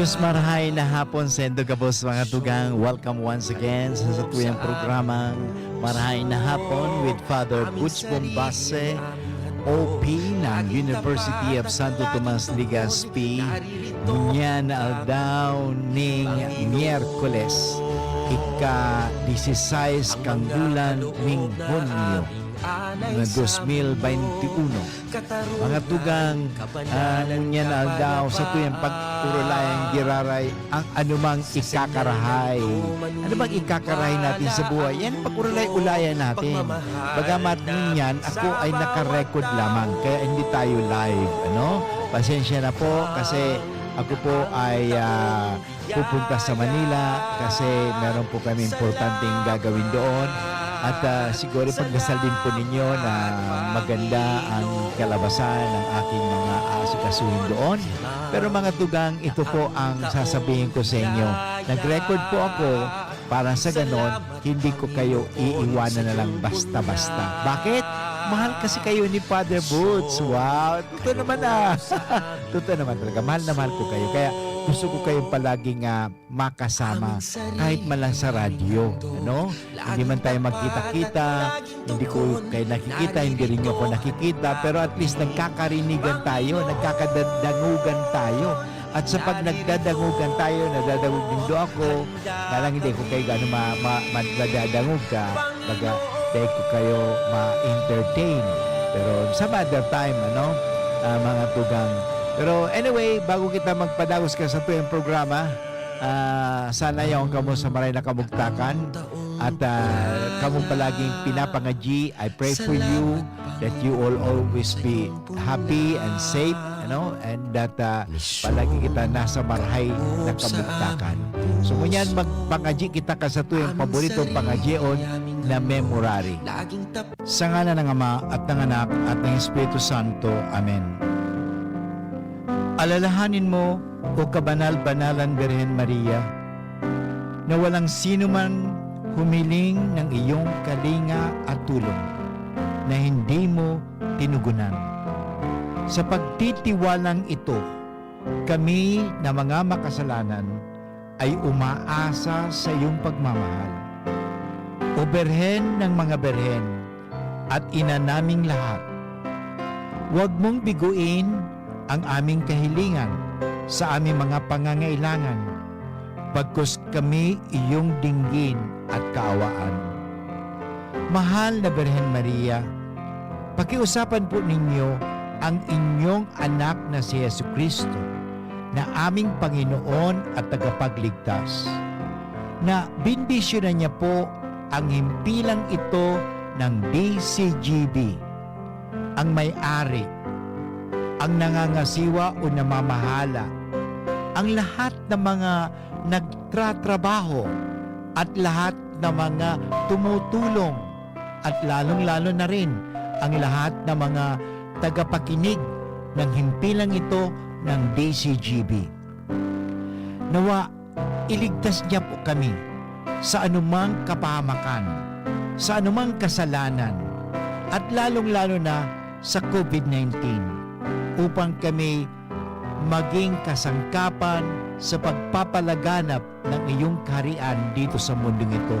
Sus marahay na hapon sa endo kabos mga tugang. Welcome once again sa tuyang programang Marahay na Hapon with Father Butch Bombase, OP ng University of Santo Tomas Legazpi. Ngunyan aldaw ning Miyerkules, ika-16 kang bulan ning Hunyo ng 2021. Mga tugang, ngunyan aldaw sa tuyang pagturulayang giraray ang anumang ikakarahay. Ano bang ikakarahay natin sa buhay? Yan pagurulay-ulayan natin. Bagamat ngunyan, ako ay nakarecord lamang, kaya hindi tayo live. Pasensya na po kasi ako po ay pupunta sa Manila kasi meron po kami importanteng gagawin doon. At siguro pagdasal din po ninyo na maganda ang kalabasan ng aking mga asikasuhin doon. Pero mga tugang, ito po ang sasabihin ko sa inyo. Nag-record po ako para sa ganon, hindi ko kayo iiwanan na lang basta-basta. Bakit? Mahal kasi kayo ni Father Butch. Wow, totoo naman totoo naman talaga. Mahal na mahal ko kayo. Kaya gusto ko kayong palaging makasama kahit man lang sa radyo. Hindi man tayo magkita-kita, hindi ko kayo nakikita, hindi rin nyo ako nakikita, pero at least nagkakarinigan tayo, nagkakadangugan tayo. At sa pag nagdadangugan tayo, nadadangog din do ako, nalang hindi ko kayo gano'n madadangog ka, baga dahil ko kayo ma-entertain. Pero some other time, mga tugang. Pero anyway, bago kita magpadagos ka sa tuyang programa, sana yung kamo sa maray na kamugtakan at kamo palaging pinapangaji. I pray for you that you all always be happy and safe, and that palagi kita nasa maray na kamugtakan. So ngunyan magpangaji kita ka sa tuyang paboritong pangajion na memorary. Sa ngalan ng Ama at ng Anak at ng Espiritu Santo. Amen. Alalahanin mo, o kabanal-banalan Birhen Maria, na walang sino man humiling ng iyong kalinga at tulong na hindi mo tinugunan. Sa pagtitiwalang ito, kami na mga makasalanan ay umaasa sa iyong pagmamahal. O Birhen ng mga Birhen at ina naming lahat, huwag mong biguin ang aming kahilingan sa aming mga pangangailangan, bagkus kami iyong dinggin at kaawaan. Mahal na Birhen Maria, pakiusapan po ninyo ang inyong anak na si Jesucristo, na aming Panginoon at tagapagligtas, na bindisyonan niya po ang himpilang ito ng DCGB, ang may-ari, ang nangangasiwa o namamahala, ang lahat ng mga nagtratrabaho at lahat ng mga tumutulong at lalong-lalo na rin ang lahat ng mga tagapakinig ng himpilang ito ng DCGB. Nawa, iligtas niya po kami sa anumang kapahamakan, sa anumang kasalanan, at lalong-lalo na sa COVID-19, upang kami maging kasangkapan sa pagpapalaganap ng iyong kaharian dito sa mundong ito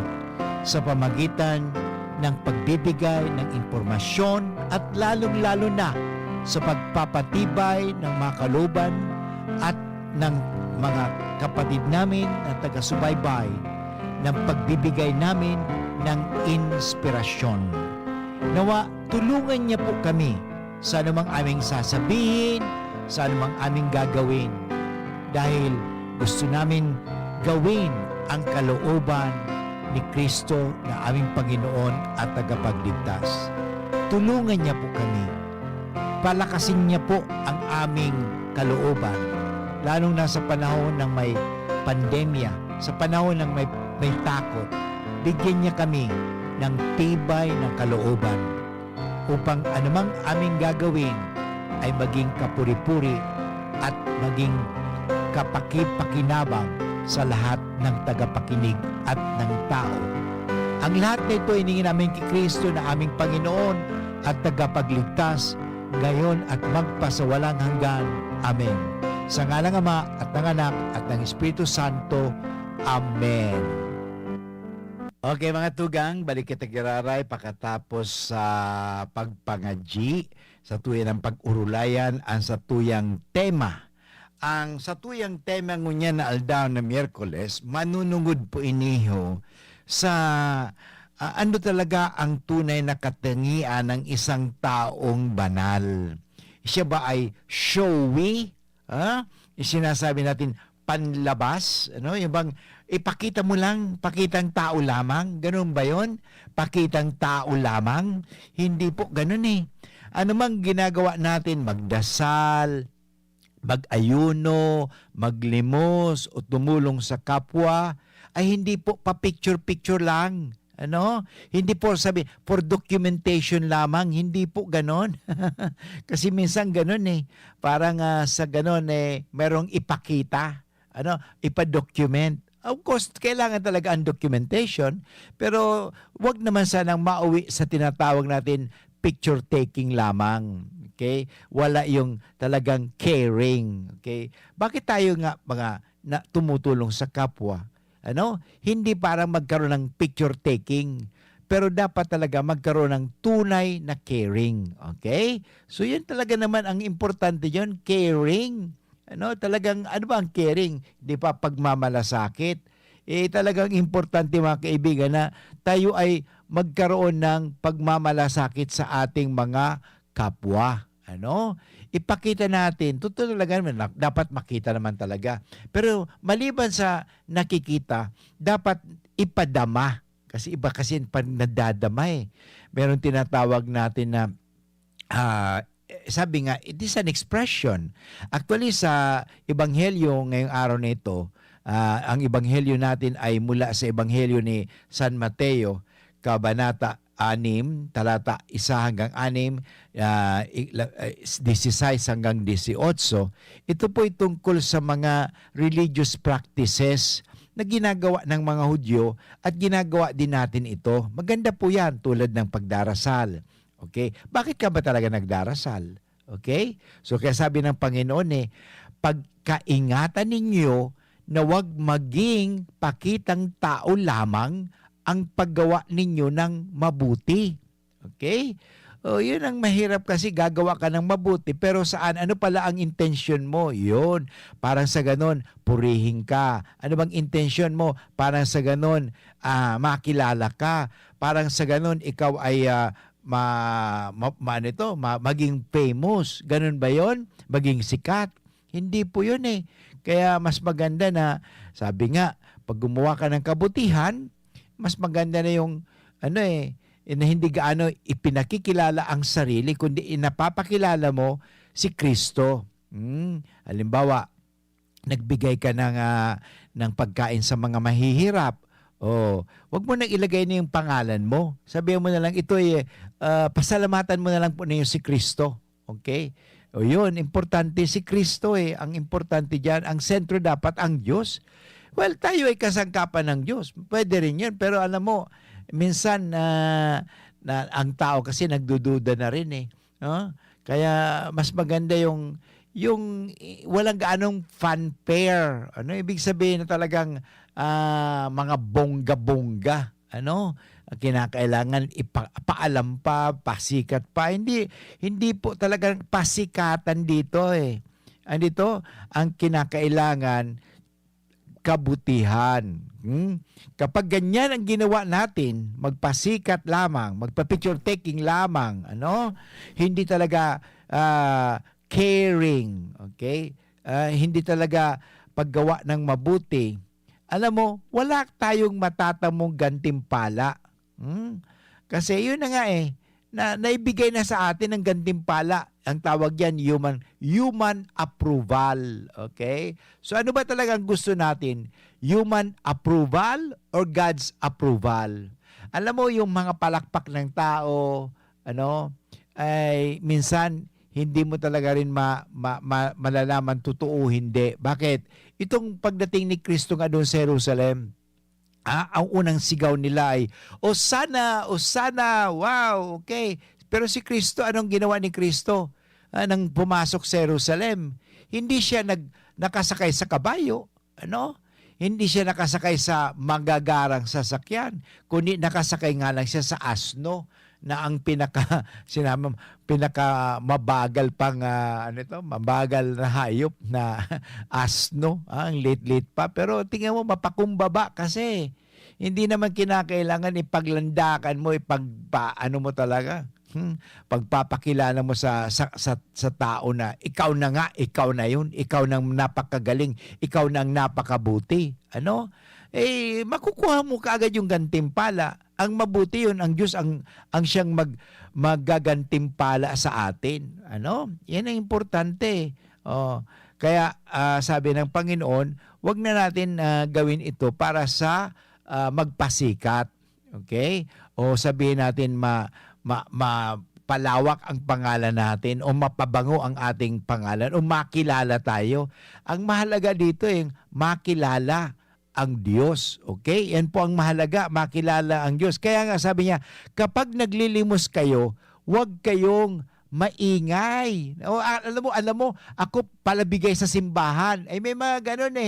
sa pamagitan ng pagbibigay ng impormasyon at lalong-lalo na sa pagpapatibay ng mga kalooban at ng mga kapatid namin na taga-subaybay, ng pagbibigay namin ng inspirasyon. Nawa, tulungan niya po kami sa anumang aming sasabihin, sa anumang aming gagawin, dahil gusto namin gawin ang kalooban ni Kristo na aming Panginoon at tagapagligtas. Tulungan niya po kami. Palakasin niya po ang aming kalooban, lalong na sa panahon ng may pandemya, sa panahon ng may takot. Bigyan niya kami ng tibay ng kalooban upang anumang aming gagawin ay maging kapuri-puri at maging kapaki-pakinabang sa lahat ng tagapakinig at ng tao. Ang lahat na ito iningin namin kay Kristo na aming Panginoon at tagapagligtas, ngayon at magpasawalang hanggan. Amen. Sa ngalan ng Ama at ng Anak at ng Espiritu Santo. Amen. Okay mga tugang, balik kita giraray pagkatapos sa pagpangadji sa tuyang ng pag-urulayan ang sa tuyang tema. Ang sa tuyang tema ngunya na aldaw na Miyerkules, manunungod po iniho sa ano talaga ang tunay na katangian ng isang taong banal. Siya ba ay showy? Sinasabi natin panlabas, ano? Yung bang ipakita mo lang, pakitang tao lamang, ganun ba yon? Pakitang tao lamang? Hindi po ganun eh. Ano mang ginagawa natin, magdasal, mag-ayuno, maglimos, o tumulong sa kapwa, ay hindi po pa-picture-picture lang. Ano? Hindi po sabi, for documentation lamang, hindi po ganon. Kasi minsan ganon eh. Parang sa ganon eh, merong ipakita, ano, ipa-document. Of course, kailangan talaga ang documentation, pero wag naman sanang mauwi sa tinatawag natin picture taking lamang. Okay? Wala yung talagang caring. Okay? Bakit tayo nga mga tumutulong sa kapwa? Ano? Hindi para magkaroon ng picture taking, pero dapat talaga magkaroon ng tunay na caring. Okay? So yun talaga naman ang importante yun, caring. Ano? Talagang, ano ba ang caring? Hindi pa pagmamalasakit. Talagang importante mga kaibigan na tayo ay magkaroon ng pagmamalasakit sa ating mga kapwa. Ano? Ipakita natin, totoo talaga naman, dapat makita naman talaga. Pero maliban sa nakikita, dapat ipadama. Kasi iba kasi pag nadadama eh. Meron tinatawag natin na, sabi nga, it is an expression. Actually sa Ebanghelyo ngayong araw na ito, ang Ebanghelyo natin ay mula sa Ebanghelyo ni San Mateo, Kabanata 6, talata 1 hanggang 6, 16 hanggang 18. Ito po ay tungkol sa mga religious practices na ginagawa ng mga Hudyo at ginagawa din natin ito. Maganda po yan tulad ng pagdarasal. Okay? Bakit ka ba talaga nagdarasal? Okay? So kaya sabi ng Panginoon pagkaingatan ninyo na wag maging pakitang tao lamang ang paggawa ninyo ng mabuti. Okay? O, yun ang mahirap kasi gagawa ka ng mabuti. Pero saan? Ano pala ang intention mo? Yun. Parang sa ganon, purihin ka. Ano bang intention mo? Parang sa ganon, makilala ka. Parang sa ganon, ikaw ay maging famous. Ganon ba yun? Maging sikat? Hindi po yun eh. Kaya mas maganda na, sabi nga, pag gumawa ka ng kabutihan, mas maganda na yung na hindi gaano ipinakikilala ang sarili, kundi inapapakilala mo si Kristo. Halimbawa, nagbigay ka ng pagkain sa mga mahihirap. Wag mo nang ilagay na yung pangalan mo. Sabihin mo na lang, ito ay pasalamatan mo na lang po na yung si Kristo. Okay? O yun, importante si Kristo eh. Ang importante dyan, ang sentro dapat ang Diyos. Well, tayo ay kasangkapan ng Diyos. Pwede rin yun. Pero alam mo, minsan ang tao kasi nagdududa na rin eh. No? Kaya mas maganda yung walang gaanong fanfare. Ano ibig sabihin na talagang mga bongga-bongga. Ano? Kinakailangan ipaalam pa, pasikat pa. Hindi po talagang pasikatan dito eh. Andito, ang kinakailangan kabutihan. Kapag ganyan ang ginawa natin, magpasikat lamang, magpa-picture taking lamang, hindi talaga caring, okay? Hindi talaga paggawa ng mabuti. Alam mo, wala tayong matatamong gantimpala. Kasi yun na nga eh, naibigay na sa atin ang gantimpala. Ang tawag yan, human approval. Okay? So ano ba talagang gusto natin? Human approval or God's approval? Alam mo, yung mga palakpak ng tao, ay minsan hindi mo talaga rin malalaman totoo hindi. Bakit? Itong pagdating ni Kristo nga doon sa Jerusalem, ang unang sigaw nila ay, Osana, Osana, wow, okay. Pero si Kristo, anong ginawa ni Kristo? Nang pumasok sa Jerusalem, hindi siya nakasakay sa kabayo, ano? Hindi siya nakasakay sa magagarang sasakyan, kundi nakasakay nga lang siya sa asno na ang pinaka mabagal pang mabagal na hayop na asno, ang late-late pa. Pero tingnan mo, mapakumbaba kasi hindi naman kinakailangan ipaglandakan mo, ipagpaano mo talaga. Pagpapakilala mo sa tao na ikaw na nga, ikaw na yun, ikaw nang napakagaling, ikaw nang napakabuti. Ano? Makukuha mo kaagad yung gantimpala. Ang mabuti yun, ang Diyos ang siyang magagantimpala sa atin. Ano? Yan ang importante. Kaya sabi ng Panginoon, wag na natin gawin ito para sa magpasikat. Okay? O sabihin natin mapalawak ang pangalan natin o mapabango ang ating pangalan o makilala tayo. Ang mahalaga dito makilala ang Diyos. Okay? Yan po ang mahalaga, makilala ang Diyos. Kaya nga sabi niya, kapag naglilimos kayo, huwag kayong maingay. Alam mo, ako palabigay sa simbahan. May mga ganun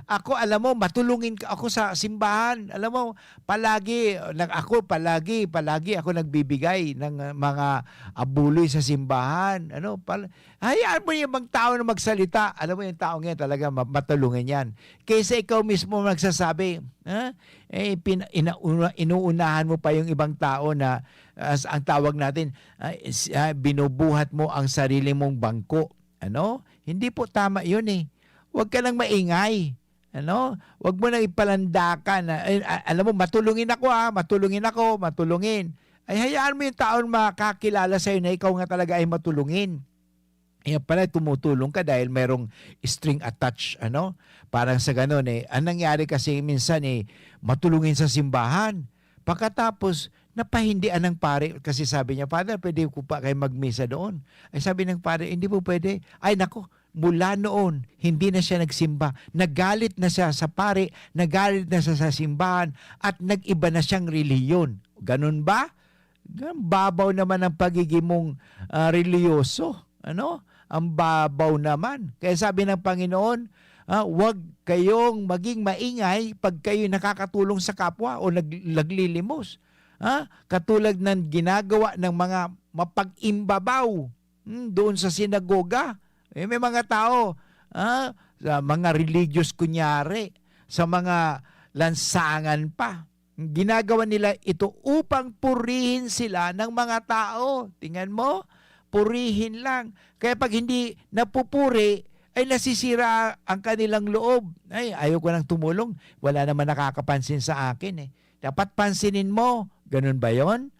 Ako, alam mo, matulungin ako sa simbahan. Alam mo, palagi ako nagbibigay ng mga abuloy sa simbahan. Hayaan mo yung ibang tao na magsalita. Alam mo, yung tao ngayon talaga matulungin yan. Kaysa ikaw mismo magsasabi, inuunahan mo pa yung ibang tao na ang tawag natin, binubuhat mo ang sarili mong bangko. Hindi po tama yun Huwag ka lang maingay. Huwag mo nang ipalandakan na, alam mo, matulungin ako. Ay, hayaan mo yung taon makakilala sa'yo na ikaw nga talaga ay matulungin. Yan pala, tumutulong ka dahil mayroong string attached, Parang sa ganun Ang nangyari kasi minsan matulungin sa simbahan. Pagkatapos, napahindian ng pare kasi sabi niya, Father, pwede ko pa kayo magmisa doon. Ay sabi ng pare, hindi po pwede. Ay nako, mula noon, hindi na siya nagsimba. Nagalit na siya sa pare, nagalit na siya sa simbahan, at nag-iba na siyang reliyon. Ganun ba? Babaw naman ang pagiging mong reliyoso. Ang babaw naman. Kaya sabi ng Panginoon, huwag kayong maging maingay pag kayo nakakatulong sa kapwa o naglilimos. Katulad ng ginagawa ng mga mapag-imbabaw doon sa sinagoga. May mga tao, sa mga religious kunyari, sa mga lansangan pa. Ginagawa nila ito upang purihin sila ng mga tao. Tingnan mo, purihin lang. Kaya pag hindi napupuri, ay nasisira ang kanilang loob. Ay, ayaw ko nang tumulong. Wala naman nakakapansin sa akin Dapat pansinin mo. Ganun ba yon?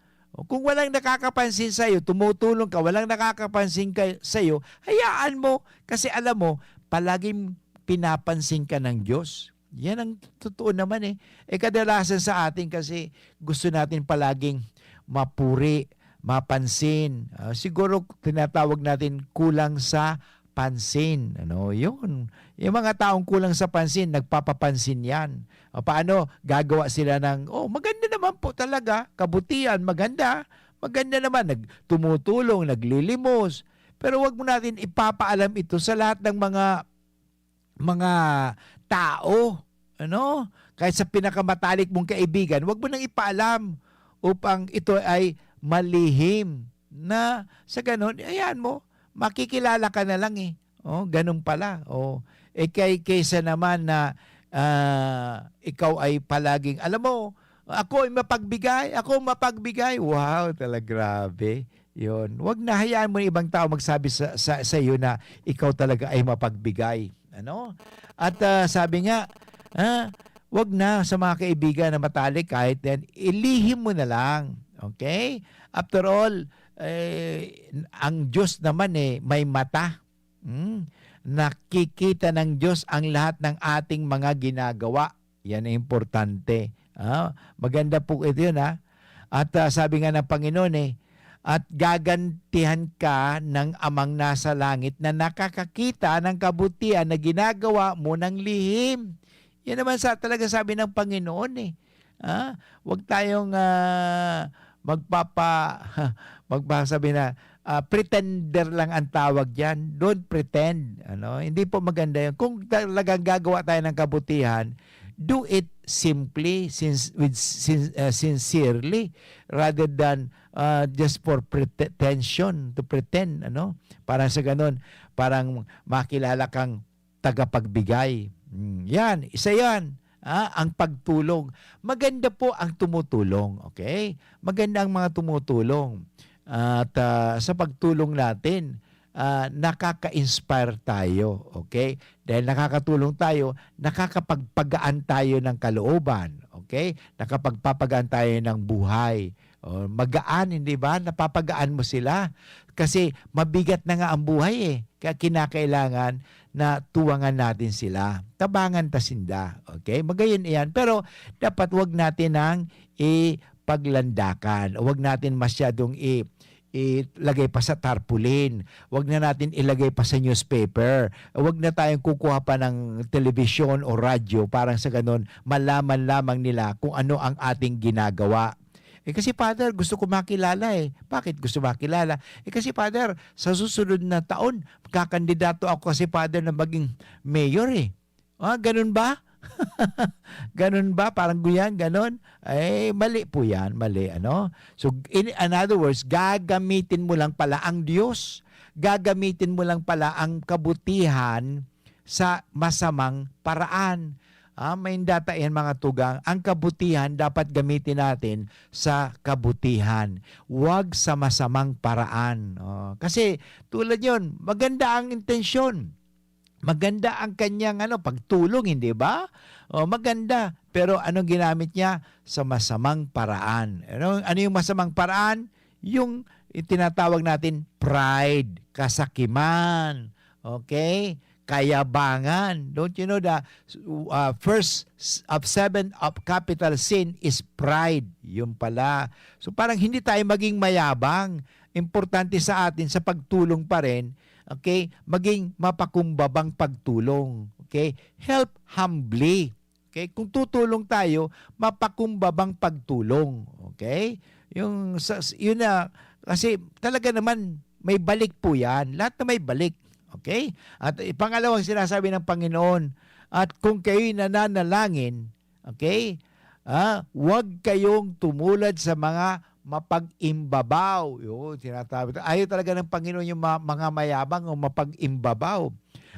Kung walang nakakapansin sa'yo, tumutulong ka, walang nakakapansin sa'yo, hayaan mo. Kasi alam mo, palaging pinapansin ka ng Diyos. Yan ang totoo naman kadalasan sa atin kasi gusto natin palaging mapuri, mapansin. Siguro tinatawag natin kulang sa pansin. Yun. Yung mga taong kulang sa pansin, nagpapapansin yan. Paano? Gagawa sila ng, maganda naman po talaga. Kabutihan, maganda. Maganda naman. Tumutulong, naglilimos. Pero wag mo natin ipapaalam ito sa lahat ng mga tao. Kahit sa pinakamatalik mong kaibigan, wag mo nang ipaalam upang ito ay malihim. Na sa ganun, ayan mo, makikilala ka na lang ganun pala. Kaysa naman na ikaw ay palaging, alam mo, ako ay mapagbigay. Wow, talaga grabe. Yun. Huwag na hayaan mo ng ibang tao magsabi sa iyo na ikaw talaga ay mapagbigay. At sabi nga, huwag na sa mga kaibigan na matalik kahit then, ilihim mo na lang. Okay? After all, ang Diyos naman may mata. Nakikita ng Diyos ang lahat ng ating mga ginagawa. Yan ay importante. Maganda po ito yun At sabi nga ng Panginoon at gagantihan ka ng amang nasa langit na nakakakita ng kabutihan na ginagawa mo ng lihim. Yan naman talaga sabi ng Panginoon Huwag tayong magsabi na pretender lang ang tawag diyan. Don't pretend, ano? Hindi po maganda 'yun. Kung talagang gagawa tayo ng kabutihan, do it simply, sincerely, rather than just for pretension, to pretend, ano? Parang sa ganun, parang makilala kang tagapagbigay. Yan, isa yan. Ang pagtulong. Maganda po ang tumutulong, okay? Maganda ang mga tumutulong. At sa pagtulong natin, nakaka-inspire tayo, okay? Dahil nakakatulong tayo, nakakapagpagaan tayo ng kalooban, okay? Nakapagpapagaan tayo ng buhay. Magaan, hindi ba? Napapagaan mo sila. Kasi mabigat na nga ang buhay eh. Kaya kinakailangan na tuwangan natin sila. Tabangan tasinda, okay? Magayon iyan. Pero dapat wag natin ang ipaglandakan. Wag natin masyadong ilagay pa sa tarpaulin. Huwag na natin ilagay pa sa newspaper. Huwag na tayong kukuha pa ng telebisyon o radyo parang sa ganun malaman lamang nila kung ano ang ating ginagawa. Kasi Father, gusto ko makilala eh. Bakit gusto makilala? Kasi Father, sa susunod na taon, kakandidato ako kasi Father na maging mayor eh. Ganun ba? Ganun ba? Parang guyan, ganun? Mali po yan. Mali, ano? So, in other words, gagamitin mo lang pala ang Diyos. Gagamitin mo lang pala ang kabutihan sa masamang paraan. May data yan mga tugang. Ang kabutihan dapat gamitin natin sa kabutihan. Huwag sa masamang paraan. Kasi tulad yon, maganda ang intensyon. Maganda ang kanyang pagtulong, hindi ba? Maganda. Pero anong ginamit niya? Sa masamang paraan. Ano yung masamang paraan? Yung tinatawag natin pride, kasakiman. Okay? Kayabangan. Don't you know the first of 7 of capital sin is pride. Yun pala. So parang hindi tayo maging mayabang. Importante sa atin sa pagtulong pa rin, okay, maging mapakumbabang pagtulong. Okay? Help humbly. Okay? Kung tutulong tayo, mapakumbabang pagtulong. Okay? Yun na, kasi talaga naman may balik po yan. Lahat na may balik. Okay? At pangalawang sinasabi ng Panginoon, at kung kayo'y nananalangin, okay, huwag kayong tumulad sa mga mapag-imbabaw. Yun, sinasabi. Ayaw talaga ng Panginoon yung mga mayabang o mapag-imbabaw.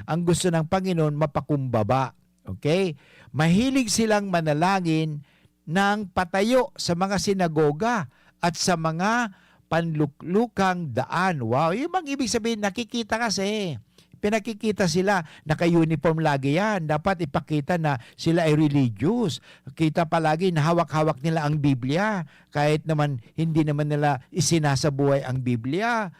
Ang gusto ng Panginoon, mapakumbaba. Okay? Mahilig silang manalangin ng patayo sa mga sinagoga at sa mga panluklukang daan. Wow, yung mga ibig sabihin, nakikita kasi. Pinakikita sila, naka-uniform lagi yan. Dapat ipakita na sila ay religious. Kita palagi na hawak-hawak nila ang Biblia. Kahit naman, hindi naman nila isinasabuhay ang Biblia.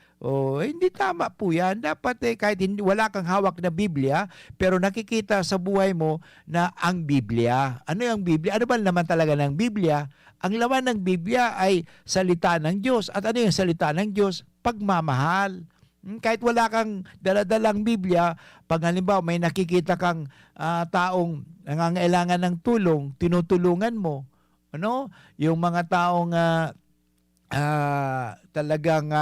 Hindi tama po yan. Dapat kahit wala kang hawak na Biblia, pero nakikita sa buhay mo na ang Biblia. Ano yung Biblia? Ano ba naman talaga ng Biblia? Ang laman ng Biblia ay salita ng Diyos. At ano yung salita ng Diyos? Pagmamahal. Kahit wala kang daladalang Biblia, pag halimbawa may nakikita kang taong nangangailangan ng tulong, tinutulungan mo. Ano? Yung mga taong talagang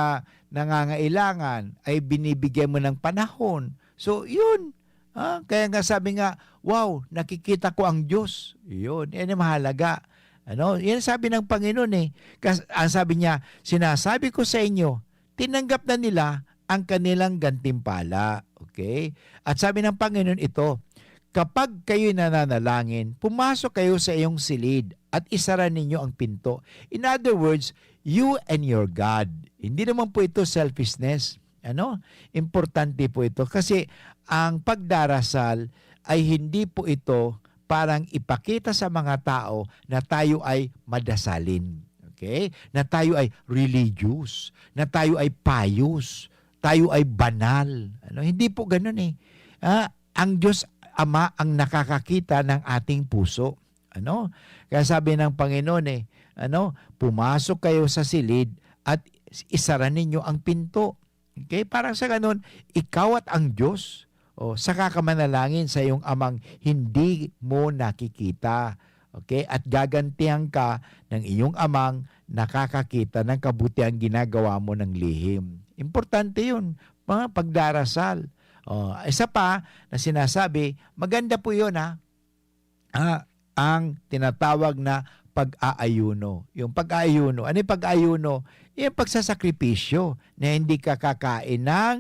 nangangailangan ay binibigyan mo ng panahon. So, yun. Kaya nga sabi nga, wow, nakikita ko ang Diyos. Yun. Yan ang mahalaga. Yan sabi ng Panginoon eh. Kasi, ang sabi niya, sinasabi ko sa inyo, tinanggap na nila ang kanilang gantimpala. Okay? At sabi ng Panginoon ito, kapag kayo'y nananalangin, pumasok kayo sa iyong silid at isara ninyo ang pinto. In other words, you and your God. Hindi naman po ito selfishness. Importante po ito. Kasi ang pagdarasal ay hindi po ito parang ipakita sa mga tao na tayo ay madasalin. Okay? Na tayo ay religious. Na tayo ay pious. Tayo ay banal. Hindi po ganun eh. Ang Diyos Ama ang nakakakita ng ating puso. Kaya sabi ng Panginoon pumasok kayo sa silid at isara ninyo ang pinto. Okay? Parang sa ganun, ikaw at ang Diyos, saka ka manalangin sa iyong amang hindi mo nakikita. Okay? At gagantihan ka ng iyong amang nakakakita ng kabutihan ginagawa mo ng lihim. Importante yun, mga pagdarasal. Isa pa na sinasabi, maganda po yun ang tinatawag na pag-aayuno. Yung pag-aayuno, ano yung pag-aayuno? Yung pagsasakripisyo na hindi ka kakain ng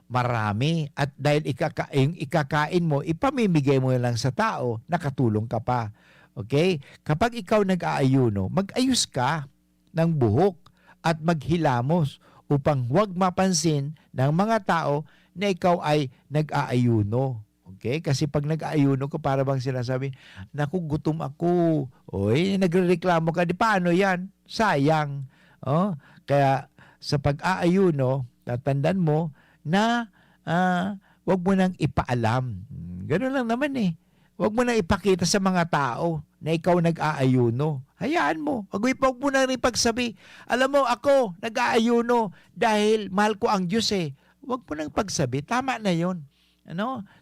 marami at dahil yung ikakain mo, ipamimigay mo lang sa tao, nakatulong ka pa. Okay? Kapag ikaw nag-aayuno, mag-ayos ka ng buhok at maghilamos upang huwag mapansin ng mga tao na ikaw ay nag-aayuno. Okay? Kasi pag nag-aayuno ka, para bang sinasabi, naku, gutom ako. Oy, nagrereklamo ka, di paano yan? Sayang. Kaya sa pag-aayuno, tatandaan mo na huwag mo nang ipaalam. Ganun lang naman eh. Huwag mo nang ipakita sa mga tao na ikaw nag-aayuno. Hayaan mo. Huwag mo nang ipagsabi. Alam mo, ako nag-aayuno dahil mahal ko ang Diyos eh. Huwag mo nang pagsabi. Tama na yon.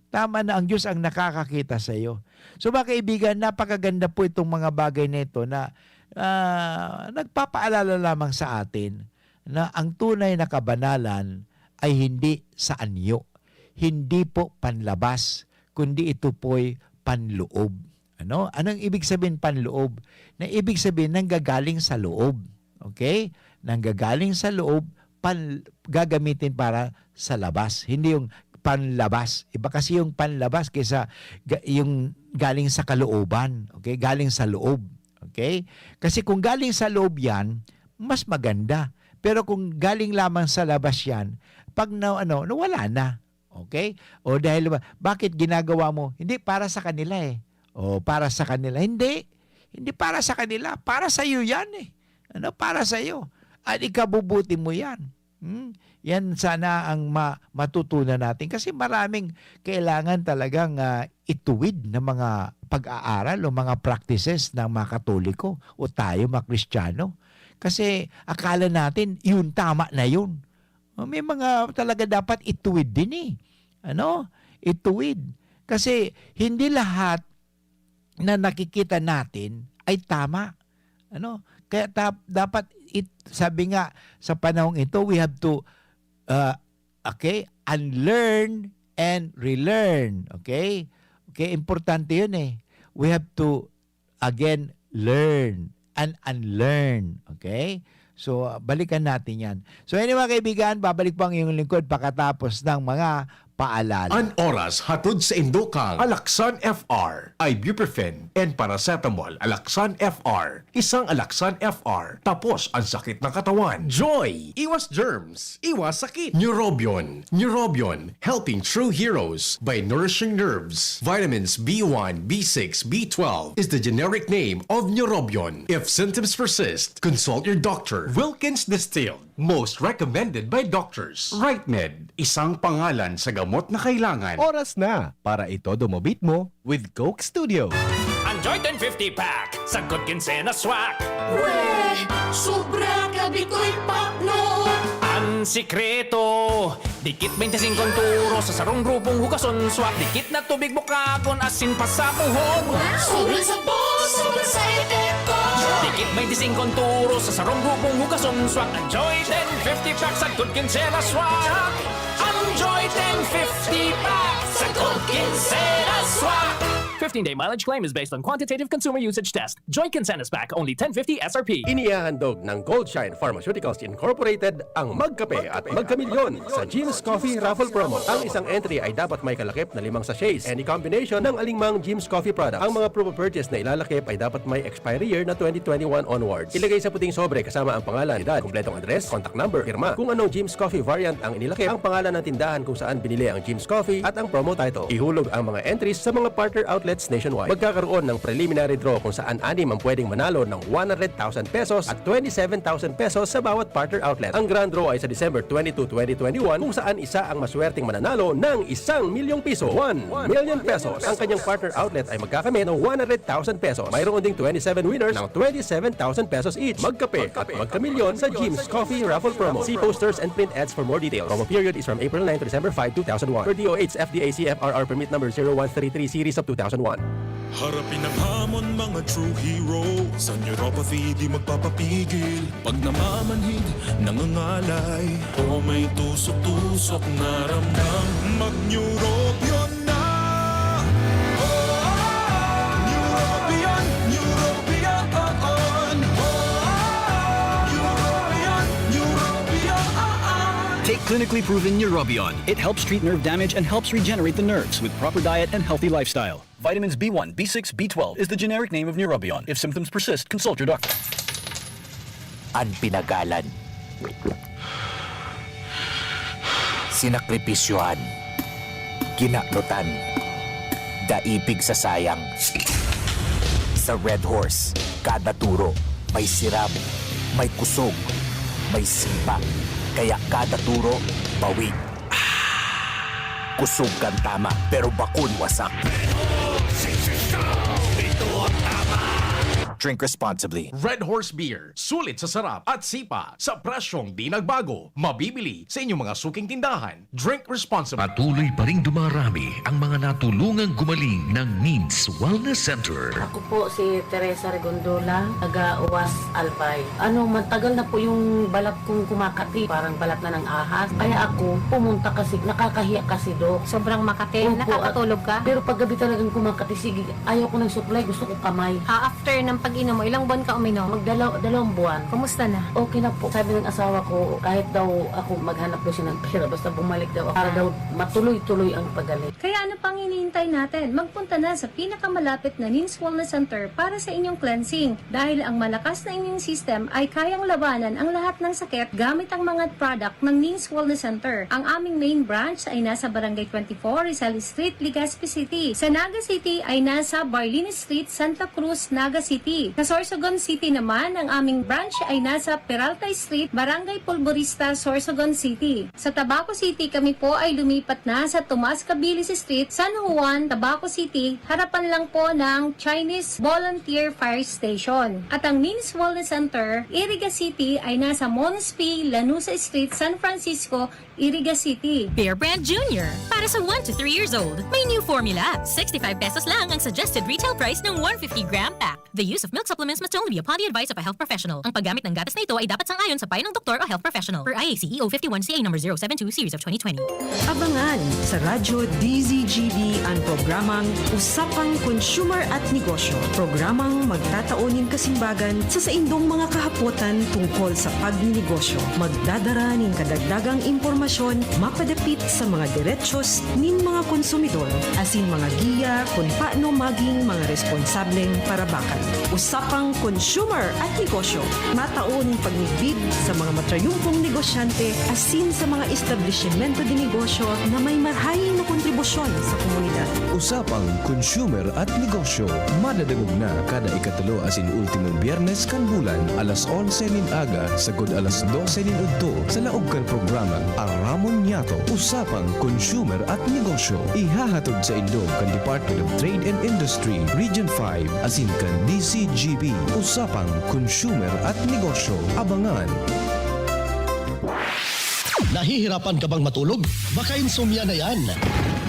Tama na, ang Diyos ang nakakakita sa iyo. So mga kaibigan, napakaganda po itong mga bagay nito na nagpapaalala lamang sa atin na ang tunay na kabanalan ay hindi sa anyo. Hindi po panlabas, kundi ito po'y panloob. Anong ibig sabihin panloob? Na ibig sabihin nanggagaling sa loob. Okay? Nanggagaling sa loob, gagamitin para sa labas. Hindi yung panlabas. Iba kasi yung panlabas kaysa yung galing sa kalooban. Okay? Galing sa loob. Okay? Kasi kung galing sa loob yan, mas maganda. Pero kung galing lamang sa labas yan, pag nawala na. Okay? O dahil bakit ginagawa mo? Hindi para sa kanila eh. O para sa kanila. Hindi. Hindi para sa kanila. Para sa iyo yan eh. Para sa iyo. At ikabubuti mo yan. Yan sana ang matutunan natin. Kasi maraming kailangan talagang ituwid ng mga pag-aaral o mga practices ng mga Katoliko o tayo mga Kristiyano. Kasi akala natin yun, tama na yun. May mga talaga dapat ituwid din eh. Ituwid. Kasi hindi lahat na nakikita natin ay tama. Kaya dapat sabi nga sa panahong ito, we have to unlearn and relearn. Okay, importante yun eh. We have to again learn and unlearn. Okay? So, balikan natin yan. So, anyway mga kaibigan, babalik po ang iyong lingkod pagkatapos ng mga paalala. An oras hatod sa Indokang Alaksan FR, Ibuprofen, and Paracetamol. Alaksan FR, isang Alaksan FR, tapos ang sakit ng katawan. Joy, iwas germs, iwas sakit. Neurobion, helping true heroes by nourishing nerves. Vitamins B1, B6, B12 is the generic name of Neurobion. If symptoms persist, consult your doctor. Wilkins Distilled, most recommended by doctors. RightMed, isang pangalan sa gamot na kailangan. Oras na para ito dumobit mo with Coke Studio. Enjoy 1050 pack, sagot kinsena swak. Weh, sobra kabi ko'y pakno. Ang sikreto, dikit 25 turo sa sarong grupong hugason swak. Dikit na tubig bukagon, asin pa sa puhon. Sobrang sabon, sobrang sa epekto. Dikit 25 turo sa sarong grupong hugason swak. Enjoy 1050 pack, sagot kinsena swak. Enjoy 1050 pack, sagot kinsena swak. 15-day mileage claim is based on quantitative consumer usage test. Joy Kinsenas Pack, only 1050 SRP. Inihahandog ng Goldshine Pharmaceuticals Incorporated ang Magkape at Magkamilyon sa Jim's Coffee Raffle Promo. Ang isang entry ay dapat may kalakip na 5 sachets. Any combination ng alingmang Jim's Coffee product. Ang mga proof of purchase na ilalakip ay dapat may expiry year na 2021 onwards. Ilagay sa puting sobre kasama ang pangalan, edad, kumpletong address, contact number, firma. Kung anong Jim's Coffee variant ang inilakip, ang pangalan ng tindahan kung saan binili ang Jim's Coffee at ang promo title. Ihulog ang mga entries sa mga partner outlets nationwide. Magkakaroon ng preliminary draw kung saan 6 ang pwedeng manalo ng 100,000 pesos at 27,000 pesos sa bawat partner outlet. Ang grand draw ay sa December 22, 2021 kung saan isa ang maswerteng mananalo ng 1,000,000 piso. 1 million pesos. Ang kanyang partner outlet ay magkakamit ng 100,000 pesos. Mayroon ding 27 winners ng 27,000 pesos each. Magkape at magkamilyon sa Jim's Coffee Raffle Promo. See posters and print ads for more details. Promo period is from April 9 to December 5, 2001. Per DOH FDA CFRR permit number 0133 series of 2001. Harapin ang hamon mga true hero. Sa neuropathy di magpapapigil. Pag namamanhid, nangangalay, o may tusok-tusok na ramdam, mag-neurobion na. Neurobion, neurobion on. Neurobion, neurobion on. Take clinically proven Neurobion. It helps treat nerve damage and helps regenerate the nerves with proper diet and healthy lifestyle. Vitamins B1, B6, B12 is the generic name of Neurobion. If symptoms persist, consult your doctor. Ang pinagalan. Sinakripisyohan. Ginaknutan. Daipig sa sayang. Sa Red Horse, kada turo, may siram, may kusog, may simpa. Kaya kada turo, bawi. Kusog kang tama, pero bakun wasak. Drink responsibly. Red Horse Beer. Sulit sa sarap at sipa sa presyong di nagbago. Mabibili sa inyong mga suking tindahan. Drink responsibly. Patuloy pa rin dumarami ang mga natulungang gumaling ng NEEDS Wellness Center. Ako po si Teresa Regondola, taga-Uwas Albay. Matagal na po yung balat kong kumakati, parang balat na ng ahas. Kaya ako pumunta kasi, nakakahiya kasi Dok. Sobrang makati, Opo, nakakatulog ka? Pero pag gabi talagang kumakati, sige, ayaw ko ng supply, gusto ko kamay. After ng pag-inom mo, ilang buwan ka uminom? Dalawang buwan. Kumusta na? Okay na po. Sabi ng asawa ko, kahit daw ako maghanap daw siya ng pera, basta bumalik daw ako, para daw matuloy-tuloy ang pagaling. Kaya ano pang hinihintay natin? Magpunta na sa pinakamalapit na NEEDS Wellness Center para sa inyong cleansing. Dahil ang malakas na immune system ay kayang labanan ang lahat ng sakit gamit ang mga product ng NEEDS Wellness Center. Ang aming main branch ay nasa Barangay 24, Rizal Street, Legazpi City. Sa Naga City ay nasa Barlini Street, Santa Cruz, Naga City. Sa Sorsogon City naman, ang aming branch ay nasa Peralta Street, Barangay Polvorista, Sorsogon City. Sa Tabaco City, kami po ay lumipat na sa Tomas Cabilis Street, San Juan, Tabaco City, harapan lang po ng Chinese Volunteer Fire Station. At ang NEEDS Wellness Center, Iriga City, ay nasa Mons P, Lanusa Street, San Francisco, Iriga City. Bear Brand Junior. Para sa 1 to 3 years old, may new formula. 65 pesos lang ang suggested retail price ng 150-gram pack. The use of milk supplements must only be upon the advice of a health professional. Ang paggamit ng gatas na ito ay dapat sang-ayon sa payo ng doktor o health professional. Per IAC EO 51CA No. 072 Series of 2020. Abangan sa Radyo DZGB ang programang Usapang Consumer at Negosyo. Programang magtataunin kasimbagan sa saindong mga kahapotan tungkol sa pagninegosyo. Magdadara ning kadagdagang impormasyon mapadapit sa mga diretsyon nin mga konsumidor asin mga giya kung paano maging mga responsableng parabakan. Usapang Consumer at Negosyo. Mataon ang pagnigbid sa mga matrayumpong negosyante asin sa mga establishmento de negosyo na may marhayin na kontribusyon sa komunidad. Usapang Consumer at Negosyo. Madadagog na kada ikatulo asin ultimong biyernes kan bulan alas 11 nin aga sagod alas 12 nin udto sa laog kan programang Aramon Yato. Usapang Consumer at Negosyo. Ihahatod sa Indog kan Department of Trade and Industry Region 5 asin kan DCGB. Usapang Consumer at Negosyo. Abangan. Nahihirapan ka bang matulog? Baka insomnia na yan.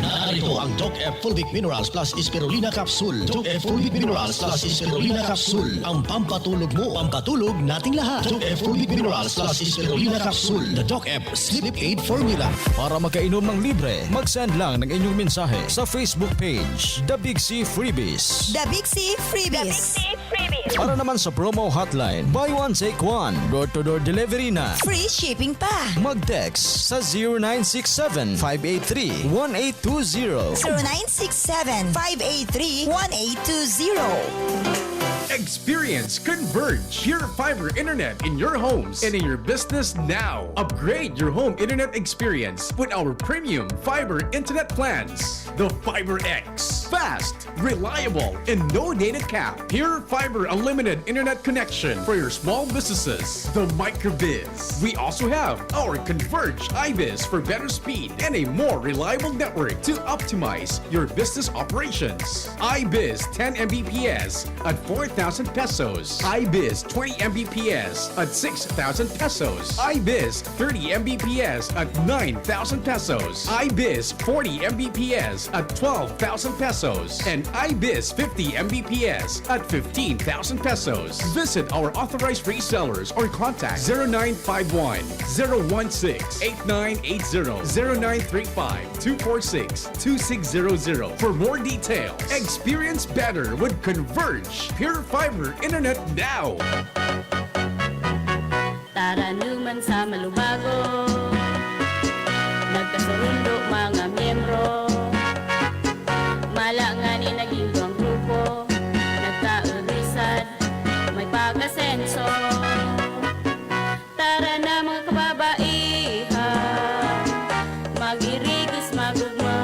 Narito ang Doc F Fulvic Minerals plus Spirulina Capsule. Doc F Fulvic Minerals plus Spirulina Capsule. Ang pampatulog mo, pampatulog nating lahat. Doc F Fulvic Minerals plus Spirulina Capsule. The Doc F Sleep Aid Formula. Para makainom ng libre, mag-send lang ng inyong mensahe sa Facebook page, The Big C Freebies. The Big C Freebies. The Big C Freebies. Para naman sa promo hotline, buy one take one, door-to-door delivery na. Free shipping pa. Mag-text sa 0967-583-1820. 0967-583-1820. Experience Converge, your fiber internet in your homes and in your business now. Upgrade your home internet experience with our premium fiber internet plans. The Fiber X. Fast, reliable, and no data cap. Pure fiber unlimited internet connection for your small businesses. The Microbiz. We also have our Converge iBiz for better speed and a more reliable network to optimize your business operations. iBiz 10 Mbps at 4,000 5,000 pesos. iBiz 20 Mbps at 6,000 pesos. iBiz 30 Mbps at 9,000 pesos. iBiz 40 Mbps at 12,000 pesos. And iBiz 50 Mbps at 15,000 pesos. Visit our authorized resellers or contact 0951 016 8980 0935 246 2600 for more details. Experience better with Converge Pure Fiber Internet now. Tara naman sa malubago, nagkasurundo mga miyembro, malangani naging duwang grupo, nagkaudrisad, may pag-asenso. Tara na mga kababaihan, mag-irigis magugma,